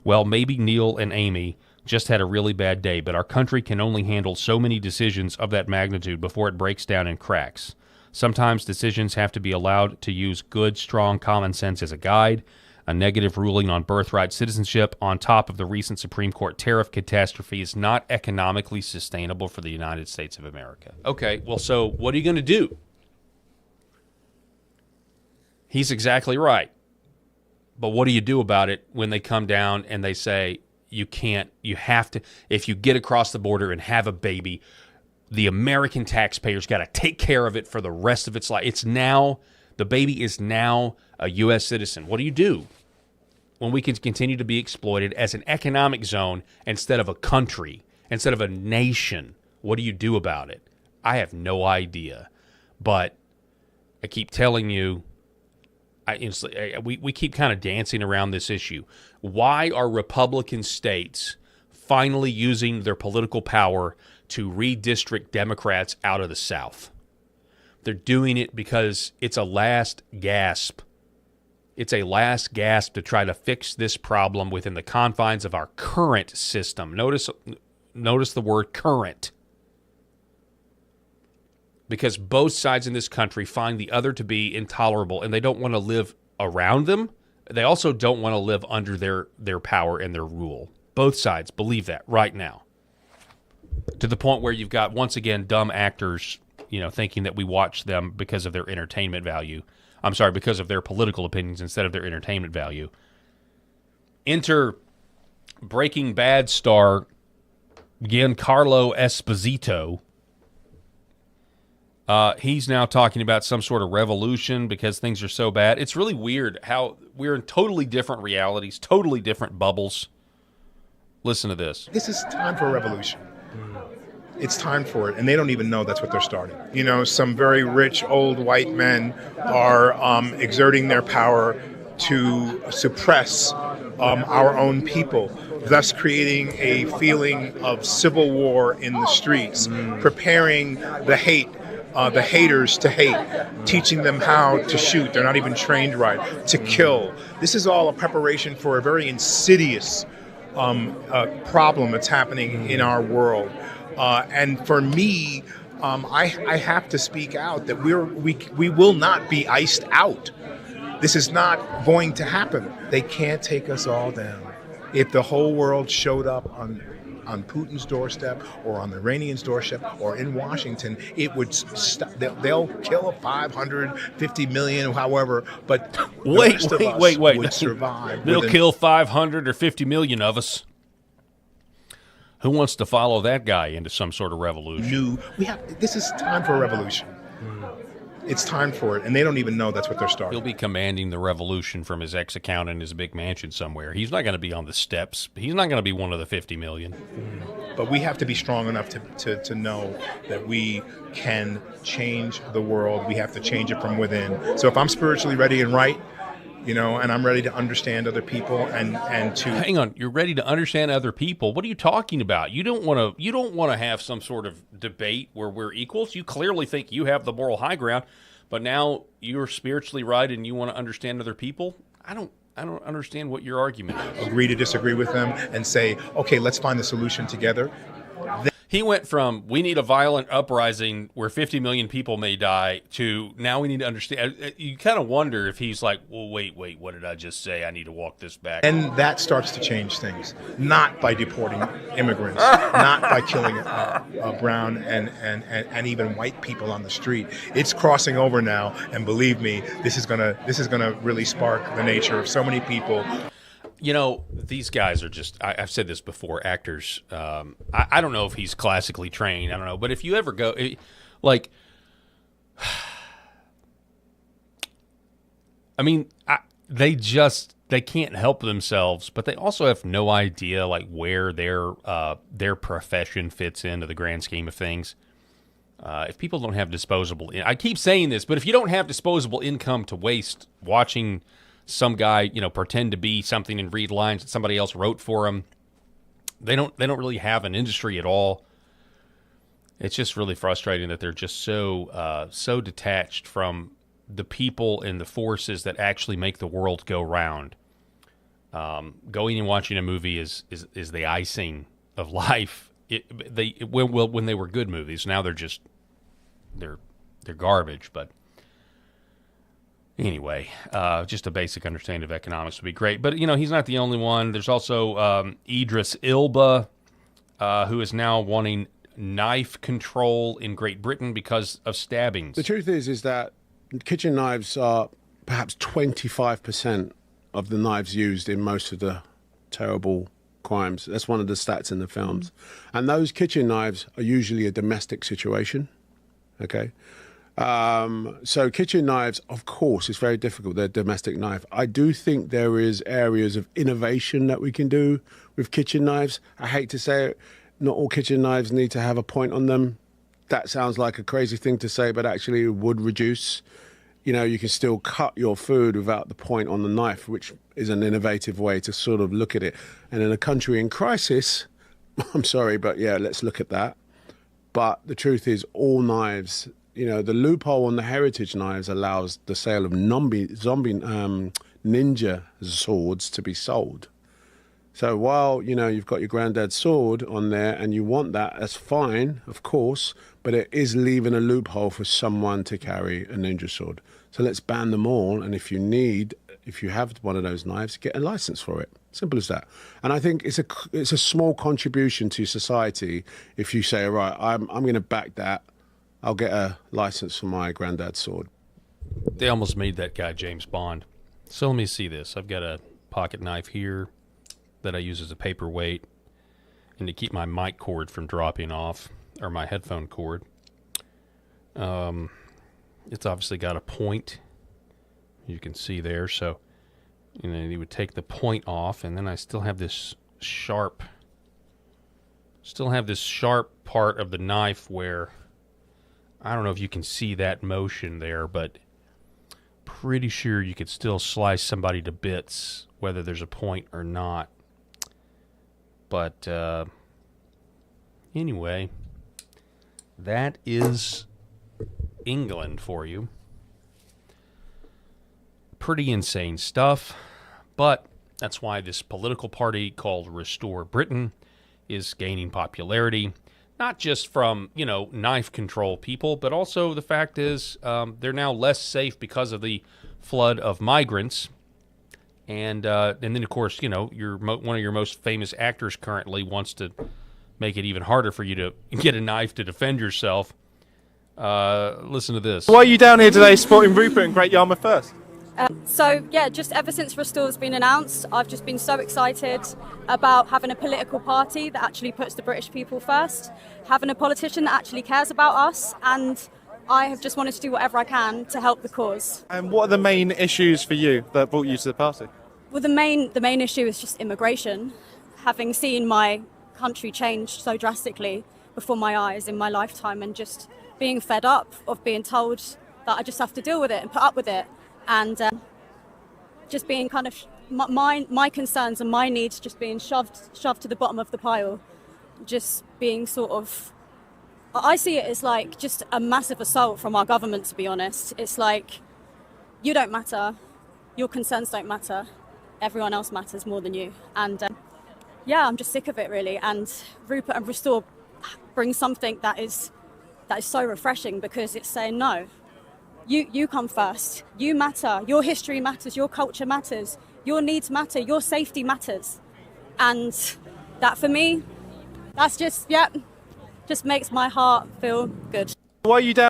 Well, maybe Neil and Amy just had a really bad day, but our country can only handle so many decisions of that magnitude before it breaks down and cracks. Sometimes decisions have to be allowed to use good, strong common sense as a guide. A negative ruling on birthright citizenship on top of the recent Supreme Court tariff catastrophe is not economically sustainable for the United States of America. Okay, well, so what are you going to do? He's exactly right. But what do you do about it when they come down and they say, you can't, you have to, if you get across the border and have a baby, the American taxpayer's got to take care of it for the rest of its life. It's now, the baby is now a U.S. citizen. What do you do when we can continue to be exploited as an economic zone instead of a country, instead of a nation? What do you do about it? I have no idea. But I keep telling you, we keep kind of dancing around this issue. Why are Republican states finally using their political power to redistrict Democrats out of the South? They're doing it because it's a last gasp. It's a last gasp to try to fix this problem within the confines of our current system. Notice the word current. Because both sides in this country find the other to be intolerable, and they don't want to live around them. They also don't want to live under their power and their rule. Both sides believe that right now. To the point where you've got, once again, dumb actors, thinking that we watch them because of their entertainment value. I'm sorry, because of their political opinions instead of their entertainment value. Enter Breaking Bad star Giancarlo Esposito. He's now talking about some sort of revolution because things are so bad. It's really weird how we're in totally different realities, totally different bubbles. Listen to this. This is time for a revolution. It's time for it, and they don't even know that's what they're starting. Some very rich old white men are exerting their power to suppress our own people, thus creating a feeling of civil war in the streets, preparing the haters to hate, teaching them how to shoot. They're not even trained right, to kill. This is all a preparation for a very insidious problem that's happening in our world. And for me, I have to speak out that we will not be iced out. This is not going to happen. They can't take us all down. If the whole world showed up on Putin's doorstep or on the Iranians' doorstep or in Washington, it would they'll kill 550 million, however, but wait, would survive. They'll kill 500 or 50 million of us. Who wants to follow that guy into some sort of revolution? This is time for a revolution. It's time for it, and they don't even know that's what they're starting. He'll be commanding the revolution from his ex-account in his big mansion somewhere. He's not going to be on the steps. He's not going to be one of the 50 million. But we have to be strong enough to know that we can change the world. We have to change it from within. So if I'm spiritually ready and right, and I'm ready to understand other people and to hang on, you're ready to understand other people. What are you talking about? You don't want to have some sort of debate where we're equals. You clearly think you have the moral high ground, but now you're spiritually right and you want to understand other people. I don't understand what your argument is. Agree to disagree with them and say, okay, let's find the solution together. He went from we need a violent uprising where 50 million people may die to now we need to understand. You kind of wonder if he's like, well, wait, what did I just say? I need to walk this back. And that starts to change things, not by deporting immigrants, not by killing brown and even white people on the street. It's crossing over now, and believe me, this is gonna really spark the nature of so many people. These guys are just, I've said this before, actors. I don't know if he's classically trained. I don't know. But if you ever go, they can't help themselves, but they also have no idea, where their profession fits into the grand scheme of things. If people don't have disposable, I keep saying this, but if you don't have disposable income to waste watching some guy, pretend to be something and read lines that somebody else wrote for him, they don't really have an industry at all. It's just really frustrating that they're just so detached from the people and the forces that actually make the world go round. Going and watching a movie is the icing of life. When they were good movies, now they're garbage, but. Anyway, just a basic understanding of economics would be great. But, he's not the only one. There's also Idris Elba, who is now wanting knife control in Great Britain because of stabbings. The truth is that kitchen knives are perhaps 25% of the knives used in most of the terrible crimes. That's one of the stats in the films. And those kitchen knives are usually a domestic situation, okay? So kitchen knives, of course, it's very difficult. They're a domestic knife. I do think there is areas of innovation that we can do with kitchen knives. I hate to say it, not all kitchen knives need to have a point on them. That sounds like a crazy thing to say, but actually it would reduce. You know, you can still cut your food without the point on the knife, which is an innovative way to sort of look at it. And in a country in crisis, I'm sorry, but yeah, let's look at that. But the truth is, all knives, you know, the loophole on the heritage knives allows the sale of ninja swords to be sold. So while, you know, you've got your granddad's sword on there and you want that, that's fine, of course, but it is leaving a loophole for someone to carry a ninja sword. So let's ban them all, and if you have one of those knives, get a license for it. Simple as that. And I think it's a small contribution to society if you say, all right, I'm going to back that. I'll get a license for my granddad's sword. They almost made that guy James Bond. So let me see this. I've got a pocket knife here that I use as a paperweight and to keep my mic cord from dropping off, or my headphone cord. It's obviously got a point, you can see there. So, you know, you would take the point off, and then I still have this sharp part of the knife where, I don't know if you can see that motion there, but pretty sure you could still slice somebody to bits, whether there's a point or not. But anyway, that is England for you. Pretty insane stuff, but that's why this political party called Restore Britain is gaining popularity, not just from, you know, knife control people, but also the fact is they're now less safe because of the flood of migrants. And then, of course, you know, one of your most famous actors currently wants to make it even harder for you to get a knife to defend yourself. Listen to this. Why are you down here today supporting Rupert and Great Yarmouth First? So, yeah, just ever since Restore's been announced, I've just been so excited about having a political party that actually puts the British people first, having a politician that actually cares about us, and I have just wanted to do whatever I can to help the cause. And what are the main issues for you that brought you to the party? Well, the main issue is just immigration. Having seen my country change so drastically before my eyes in my lifetime, and just being fed up of being told that I just have to deal with it and put up with it, and just being kind of my concerns and my needs just being shoved to the bottom of the pile, just being sort of, I see it as like just a massive assault from our government, to be honest. It's like, you don't matter, your concerns don't matter, everyone else matters more than you. And yeah, I'm just sick of it, really. And Rupert and Restore bring something that is so refreshing, because it's saying, no, you come first, you matter, your history matters, your culture matters, your needs matter, your safety matters. And that, for me, that's just makes my heart feel good. Why are you down?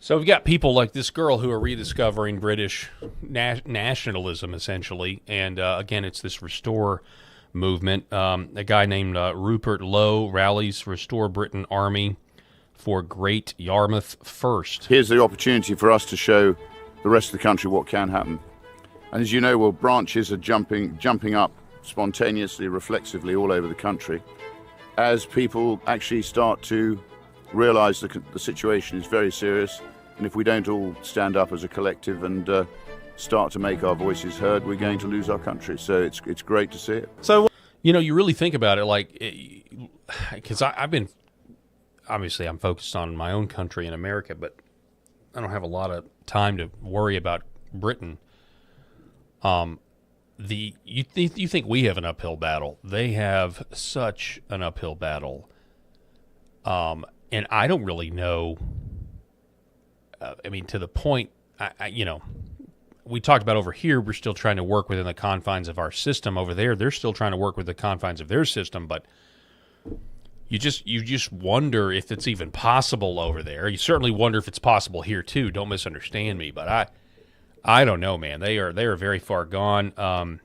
So we've got people like this girl who are rediscovering British nationalism, essentially. And again, it's this Restore movement. A guy named Rupert Lowe rallies Restore Britain Army for Great Yarmouth First. Here's the opportunity for us to show the rest of the country what can happen. And as you know, well, branches are jumping up spontaneously, reflexively all over the country as people actually start to realize the situation is very serious. And if we don't all stand up as a collective and start to make our voices heard, we're going to lose our country. So it's great to see it. So, you know, you really think about it, like, because I've been, obviously I'm focused on my own country in America, but I don't have a lot of time to worry about Britain. You think we have an uphill battle. They have such an uphill battle. And I don't really know. I mean, to the point, you know, we talked about over here, we're still trying to work within the confines of our system. Over there, they're still trying to work with the confines of their system. But you just wonder if it's even possible over there. You certainly wonder if it's possible here too. Don't misunderstand me, but I don't know, man. They are very far gone.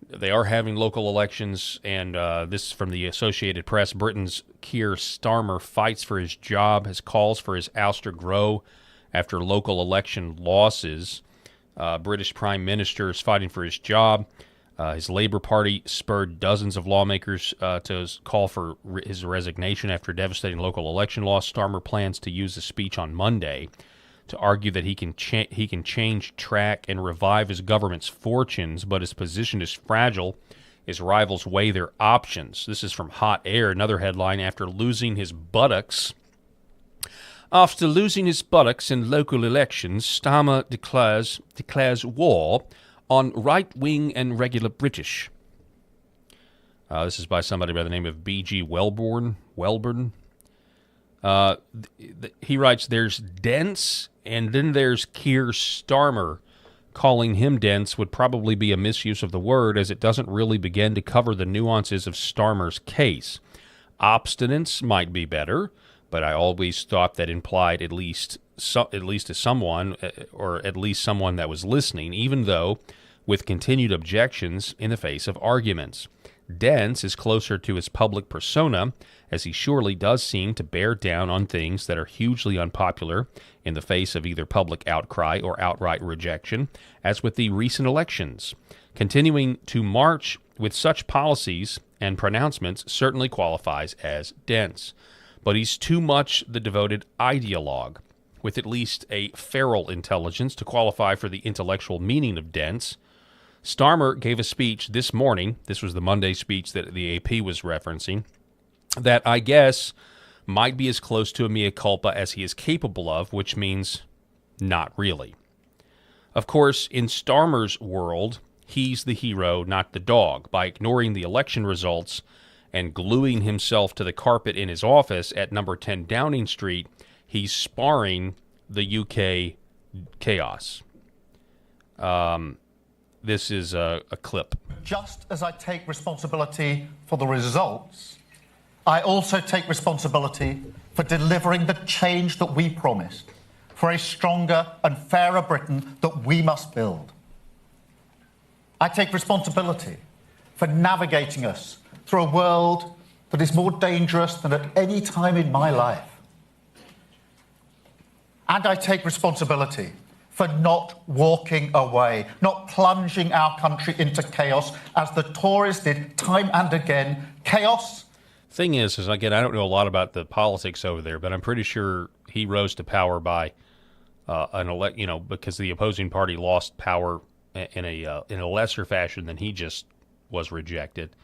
They are having local elections, and this is from the Associated Press. Britain's Keir Starmer fights for his job, his calls for his ouster grow after local election losses. British Prime Minister is fighting for his job. His Labour Party spurred dozens of lawmakers to call for his resignation after a devastating local election loss. Starmer plans to use a speech on Monday to argue that he can change track and revive his government's fortunes, but his position is fragile. His rivals weigh their options. This is from Hot Air, another headline. After losing his buttocks in local elections, Starmer declares war on right-wing and regular British. This is by somebody by the name of B.G. Welborn. He writes, there's dense, and then there's Keir Starmer. Calling him dense would probably be a misuse of the word, as it doesn't really begin to cover the nuances of Starmer's case. Obstinance might be better, but I always thought that implied at least to someone, or at least someone that was listening, even though with continued objections in the face of arguments. Dense is closer to his public persona, as he surely does seem to bear down on things that are hugely unpopular in the face of either public outcry or outright rejection, as with the recent elections. Continuing to march with such policies and pronouncements certainly qualifies as dense. But he's too much the devoted ideologue, with at least a feral intelligence to qualify for the intellectual meaning of dense. Starmer gave a speech this morning, this was the Monday speech that the AP was referencing, that I guess might be as close to a mea culpa as he is capable of, which means not really. Of course, in Starmer's world, he's the hero, not the dog. By ignoring the election results and gluing himself to the carpet in his office at number 10 Downing Street, he's sparring the UK chaos. This is a clip. Just as I take responsibility for the results, I also take responsibility for delivering the change that we promised, for a stronger and fairer Britain that we must build. I take responsibility for navigating us through a world that is more dangerous than at any time in my life. And I take responsibility for not walking away, not plunging our country into chaos as the Tories did time and again. Chaos. Thing is again, I don't know a lot about the politics over there, but I'm pretty sure he rose to power by because the opposing party lost power in a lesser fashion than he just was rejected.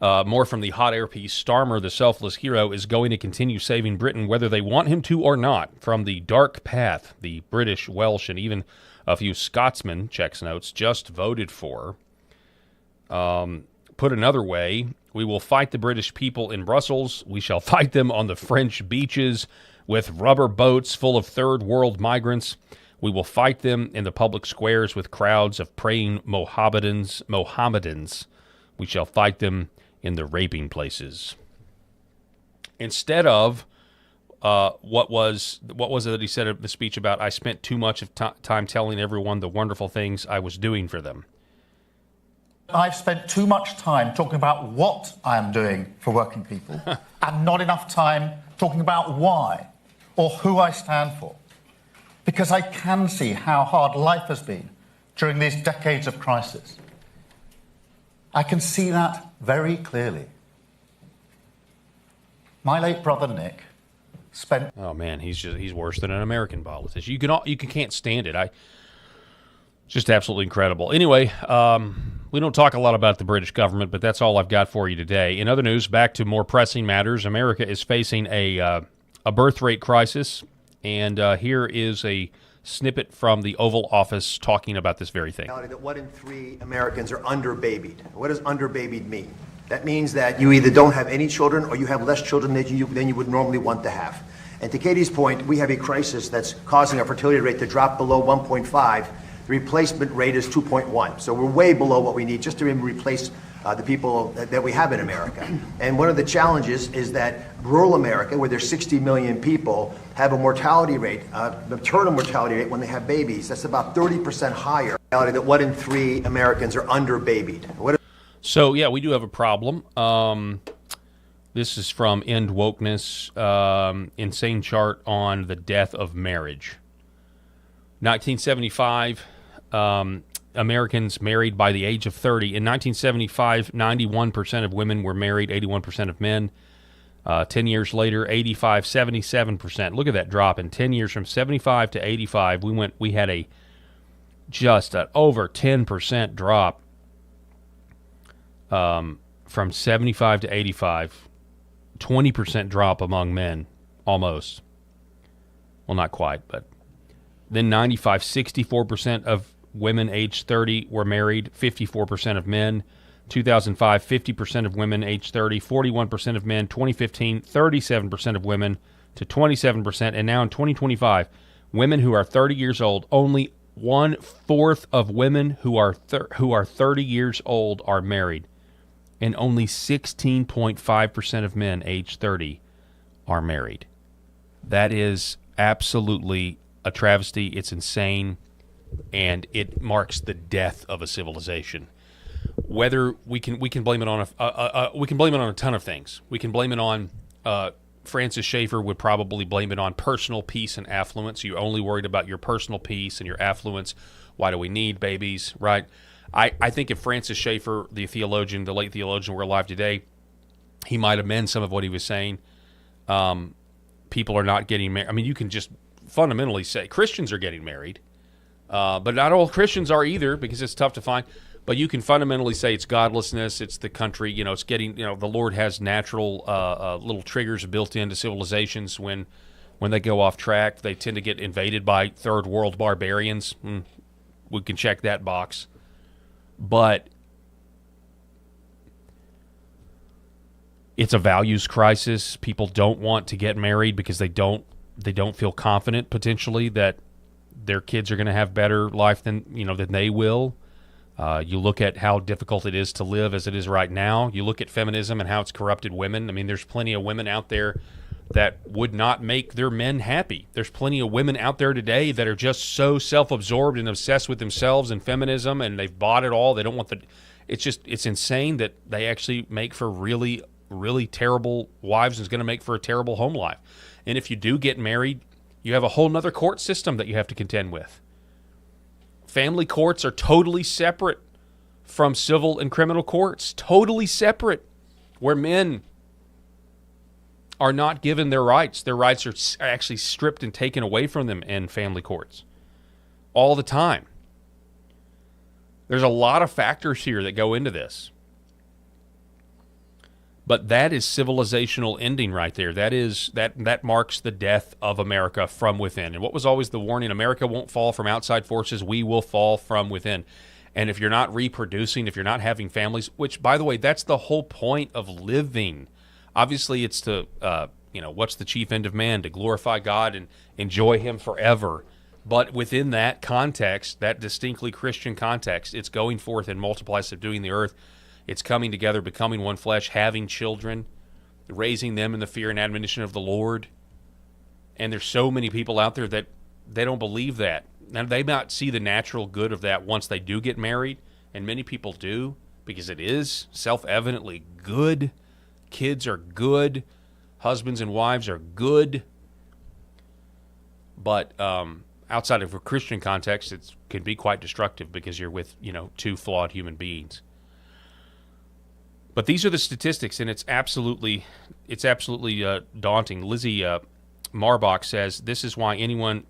More from the Hot Air piece. Starmer, the selfless hero, is going to continue saving Britain whether they want him to or not. From the dark path the British, Welsh, and even a few Scotsmen, checks notes, just voted for. Put another way, we will fight the British people in Brussels. We shall fight them on the French beaches with rubber boats full of third world migrants. We will fight them in the public squares with crowds of praying Mohammedans. We shall fight them in the raping places. Instead of what was it that he said in the speech about, I spent too much of time telling everyone the wonderful things I was doing for them. I've spent too much time talking about what I am doing for working people and not enough time talking about why or who I stand for. Because I can see how hard life has been during these decades of crisis. I can see that very clearly. My late brother Nick spent. Oh man, he's worse than an American politician. You can't stand it. It's just absolutely incredible. Anyway, we don't talk a lot about the British government, but that's all I've got for you today. In other news, back to more pressing matters. America is facing a birth rate crisis, and here is a snippet from the Oval Office talking about this very thing. That 1 in 3 Americans are underbabied. What does underbabied mean? That means that you either don't have any children or you have less children than you would normally want to have. And to Katie's point, we have a crisis that's causing our fertility rate to drop below 1.5. The replacement rate is 2.1. So we're way below what we need just to replace the people that we have in America. And one of the challenges is that rural America, where there's 60 million people, have a mortality rate, maternal mortality rate when they have babies. That's about 30% higher. That 1 in 3 Americans are under-babied. So, yeah, we do have a problem. This is from End Wokeness, insane chart on the death of marriage. 1975, Americans married by the age of 30. In 1975, 91% of women were married, 81% of men. 10 years later, 85, 77%. Look at that drop in 10 years from 75 to 85. We had just an over 10% drop from 75 to 85. 20% drop among men, almost. Well, not quite, but then 95, 64% of women aged 30 were married, 54% of men. 2005, 50% of women aged 30, 41% of men. 2015, 37% of women to 27%. And now in 2025, women who are 30 years old, only 1/4 of women who are 30 years old are married. And only 16.5% of men aged 30 are married. That is absolutely a travesty. It's insane, and it marks the death of a civilization. Whether we can blame it on we can blame it on a ton of things. We can blame it on Francis Schaeffer would probably blame it on personal peace and affluence. You're only worried about your personal peace and your affluence. Why do we need babies, right? I think if Francis Schaeffer, the theologian, the late theologian, were alive today, he might amend some of what he was saying. People are not getting married. I mean, you can just fundamentally say Christians are getting married, but not all Christians are either, because it's tough to find. But you can fundamentally say it's godlessness, it's the country, it's getting, the Lord has natural little triggers built into civilizations when they go off track. They tend to get invaded by third world barbarians. We can check that box. But it's a values crisis. People don't want to get married because they don't feel confident potentially that their kids are going to have better life than they will. You look at how difficult it is to live as it is right now. You look at feminism and how it's corrupted women. I mean, there's plenty of women out there that would not make their men happy. There's plenty of women out there today that are just so self-absorbed and obsessed with themselves and feminism, and they've bought it all. They don't want it's insane that they actually make for really, really terrible wives, and it's going to make for a terrible home life. And if you do get married, you have a whole nother court system that you have to contend with. Family courts are totally separate from civil and criminal courts. Totally separate, where men are not given their rights. Their rights are actually stripped and taken away from them in family courts all the time. There's a lot of factors here that go into this. But that is civilizational ending right there. That marks the death of America from within. And what was always the warning? America won't fall from outside forces. We will fall from within. And if you're not reproducing, if you're not having families, which, by the way, that's the whole point of living. Obviously, it's to, what's the chief end of man? To glorify God and enjoy Him forever. But within that context, that distinctly Christian context, it's going forth and multiply, subduing the earth. It's coming together, becoming one flesh, having children, raising them in the fear and admonition of the Lord. And there's so many people out there that they don't believe that. Now, they might see the natural good of that once they do get married, and many people do, because it is self-evidently good. Kids are good. Husbands and wives are good. But outside of a Christian context, it can be quite destructive because you're with, two flawed human beings. But these are the statistics, and it's absolutely daunting. Lizzie Marbach says this is why anyone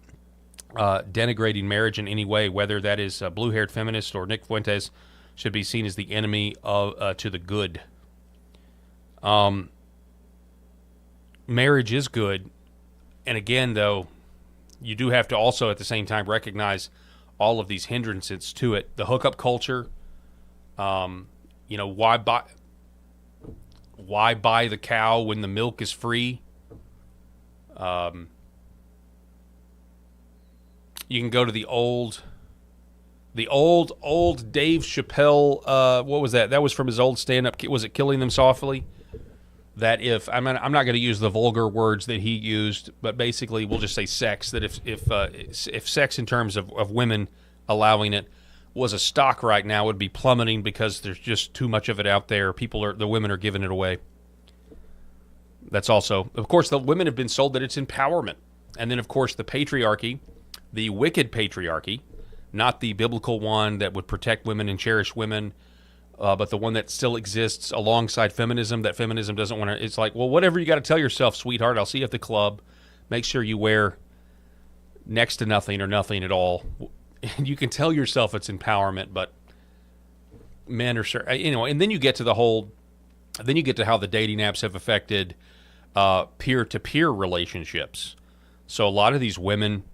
denigrating marriage in any way, whether that is a blue-haired feminist or Nick Fuentes, should be seen as the enemy of to the good. Marriage is good, and again, though, you do have to also at the same time recognize all of these hindrances to it. The hookup culture, why buy the cow when the milk is free? You can go to the old The old Dave Chappelle, what was that? That was from his old stand-up. Was it Killing Them Softly? That if I'm not going to use the vulgar words that he used, but basically we'll just say sex. That if sex in terms of women allowing it was a stock right now, it would be plummeting because there's just too much of it out there. The women are giving it away. That's also, of course, the women have been sold that it's empowerment, and then of course the patriarchy, the wicked patriarchy, not the biblical one that would protect women and cherish women. But the one that still exists alongside feminism, that feminism doesn't want to, it's like, well, whatever you got to tell yourself, sweetheart, I'll see you at the club. Make sure you wear next to nothing or nothing at all. And you can tell yourself it's empowerment, but men are, anyway, and then you get to how the dating apps have affected peer-to-peer relationships. So a lot of these women,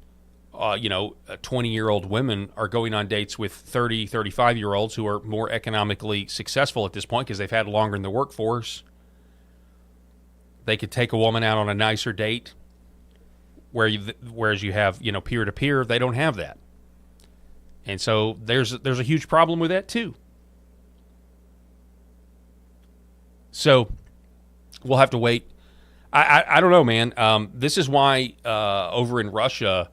20-year-old women are going on dates with 30, 35-year-olds who are more economically successful at this point because they've had longer in the workforce. They could take a woman out on a nicer date, whereas you have, peer-to-peer, they don't have that. And so there's a huge problem with that too. So we'll have to wait. I don't know, man. This is why over in Russia,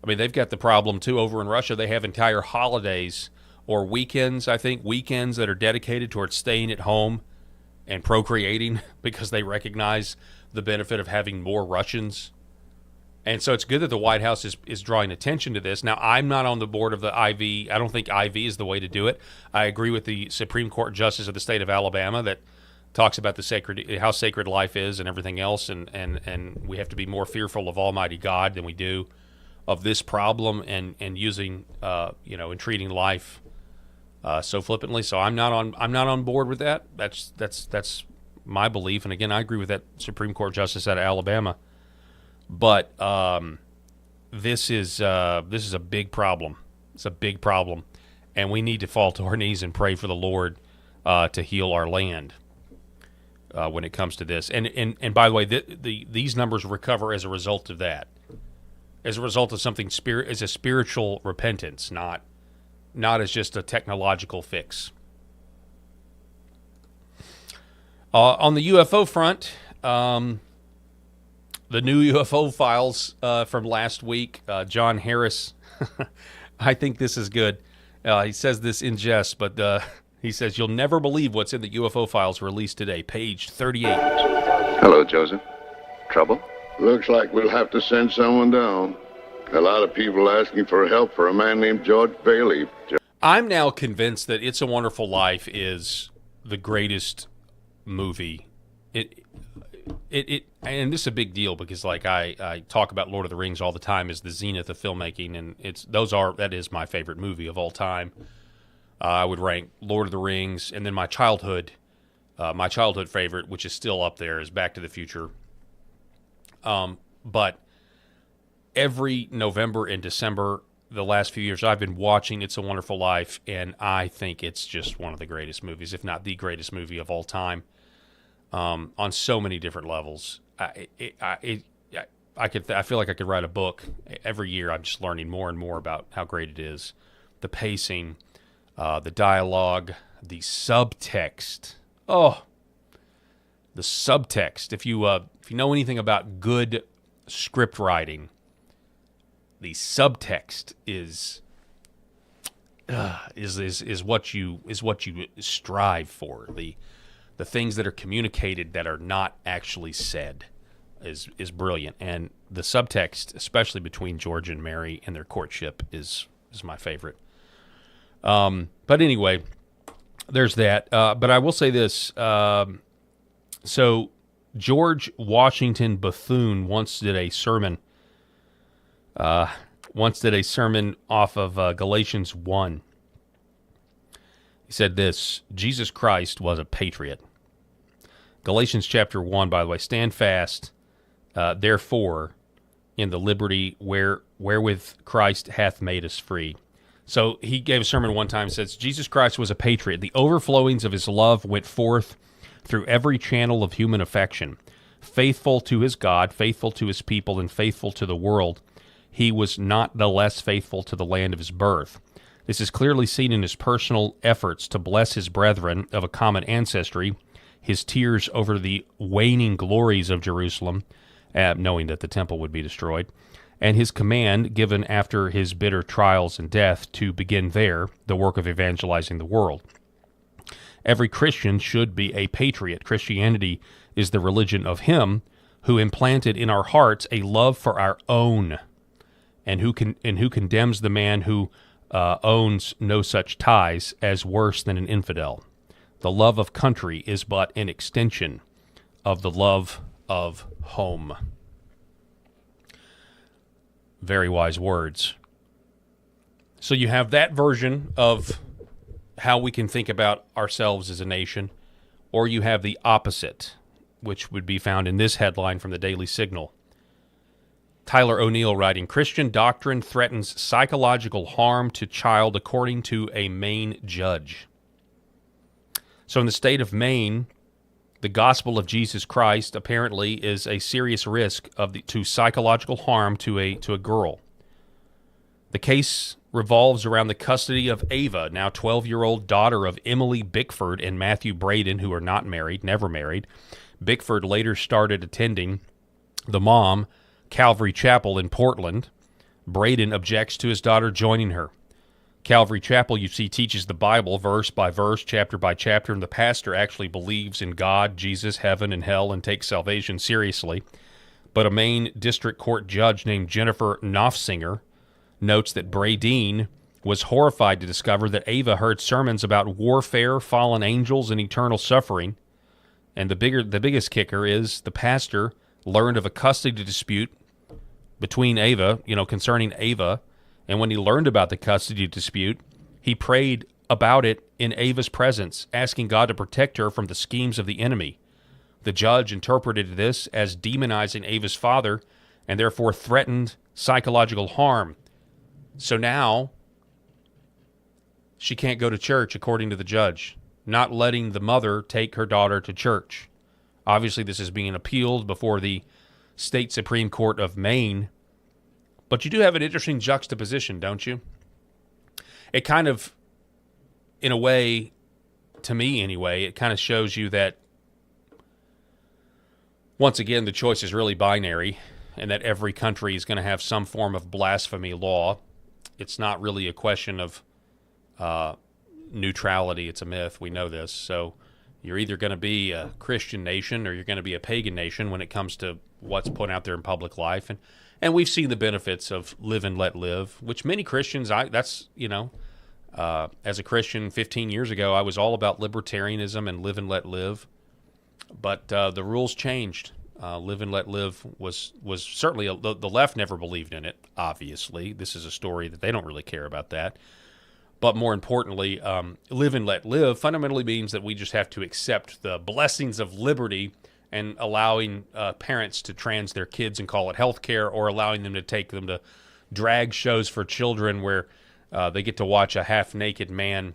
I mean, they've got the problem, too. Over in Russia, they have entire holidays or weekends, I think, weekends that are dedicated towards staying at home and procreating because they recognize the benefit of having more Russians. And so it's good that the White House is drawing attention to this. Now, I'm not on the board of the IV. I don't think IV is the way to do it. I agree with the Supreme Court Justice of the state of Alabama that talks about how sacred life is and everything else, and we have to be more fearful of Almighty God than we do of this problem and using and treating life so flippantly. So I'm not on board with that. That's my belief. And again, I agree with that Supreme Court justice out of Alabama. But this is a big problem. It's a big problem, and we need to fall to our knees and pray for the Lord to heal our land when it comes to this. And by the way, these numbers recover as a result of that. As a result of something as a spiritual repentance, not as just a technological fix. On the UFO front, the new UFO files from last week, John Harris, I think this is good. He says this in jest, but he says, "You'll never believe what's in the UFO files released today." Page 38. Hello, Joseph. Trouble? Looks like we'll have to send someone down. A lot of people asking for help for a man named George Bailey. I'm now convinced that It's a Wonderful Life is the greatest movie. It and this is a big deal because like I talk about Lord of the Rings all the time as the zenith of filmmaking, and that is my favorite movie of all time. I would rank Lord of the Rings, and then my childhood favorite, which is still up there, is Back to the Future. But every November and December, the last few years, I've been watching It's a Wonderful Life, and I think it's just one of the greatest movies, if not the greatest movie of all time, on so many different levels. I feel like I could write a book every year. I'm just learning more and more about how great it is. The pacing, the dialogue, the subtext. Oh, the subtext. If you know anything about good script writing, the subtext is what you strive for. The things that are communicated that are not actually said is brilliant, and the subtext, especially between George and Mary and their courtship, is my favorite. But anyway, there's that. But I will say this. So George Washington Bethune once did a sermon off of Galatians 1. He said this: Jesus Christ was a patriot. Galatians chapter 1, by the way, stand fast, therefore, in the liberty wherewith Christ hath made us free. So he gave a sermon one time, says, Jesus Christ was a patriot. The overflowings of his love went forth through every channel of human affection. Faithful to his God, faithful to his people, and faithful to the world, he was not the less faithful to the land of his birth. This is clearly seen in his personal efforts to bless his brethren of a common ancestry, his tears over the waning glories of Jerusalem, knowing that the temple would be destroyed, and his command given after his bitter trials and death to begin there the work of evangelizing the world. Every Christian should be a patriot. Christianity is the religion of him who implanted in our hearts a love for our own, and who condemns the man who owns no such ties as worse than an infidel. The love of country is but an extension of the love of home. Very wise words. So you have that version of how we can think about ourselves as a nation, or you have the opposite, which would be found in this headline from the Daily Signal. Tyler O'Neill writing, Christian doctrine threatens psychological harm to child according to a Maine judge. So in the state of Maine, the gospel of Jesus Christ apparently is a serious risk to psychological harm to a girl. The case revolves around the custody of Ava, now 12-year-old daughter of Emily Bickford and Matthew Braden, who are not married, never married. Bickford later started attending the mom Calvary Chapel in Portland. Braden objects to his daughter joining her. Calvary Chapel, you see, teaches the Bible verse by verse, chapter by chapter, and the pastor actually believes in God, Jesus, heaven, and hell, and takes salvation seriously. But a Maine district court judge named Jennifer Knopfsinger notes that Bradeen was horrified to discover that Ava heard sermons about warfare, fallen angels, and eternal suffering. And the biggest kicker is the pastor learned of a custody dispute between Ava, concerning Ava, and when he learned about the custody dispute, he prayed about it in Ava's presence, asking God to protect her from the schemes of the enemy. The judge interpreted this as demonizing Ava's father and therefore threatened psychological harm. So now she can't go to church, according to the judge, not letting the mother take her daughter to church. Obviously, this is being appealed before the State Supreme Court of Maine. But you do have an interesting juxtaposition, don't you? It kind of, in a way, to me anyway, it kind of shows you that, once again, the choice is really binary, and that every country is going to have some form of blasphemy law. It's not really a question of neutrality. It's a myth. We know this. So you're either going to be a Christian nation or you're going to be a pagan nation when it comes to what's put out there in public life. And we've seen the benefits of live and let live, which many Christians, as a Christian 15 years ago, I was all about libertarianism and live and let live. But the rules changed. Live and let live was certainly, the left never believed in it, obviously. This is a story that they don't really care about that. But more importantly, live and let live fundamentally means that we just have to accept the blessings of liberty and allowing parents to trans their kids and call it health care, or allowing them to take them to drag shows for children where they get to watch a half-naked man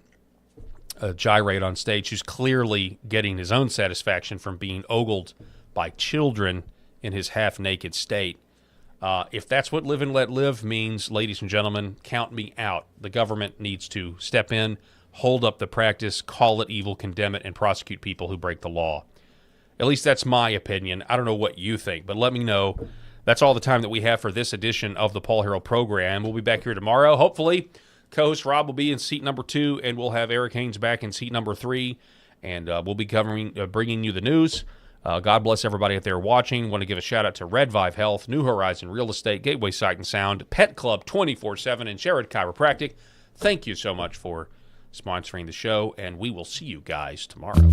gyrate on stage who's clearly getting his own satisfaction from being ogled by children in his half-naked state. If that's what live and let live means, ladies and gentlemen, count me out. The government needs to step in, hold up the practice, call it evil, condemn it, and prosecute people who break the law. At least that's my opinion. I don't know what you think, but let me know. That's all the time that we have for this edition of the Paul Harrell Program. We'll be back here tomorrow. Hopefully, co-host Rob will be in seat number 2, and we'll have Eric Haynes back in seat number 3, and we'll be bringing you the news. God bless everybody out there watching. Want to give a shout-out to Red Vive Health, New Horizon Real Estate, Gateway Sight and Sound, Pet Club 24/7, and Sherrod Chiropractic. Thank you so much for sponsoring the show, and we will see you guys tomorrow.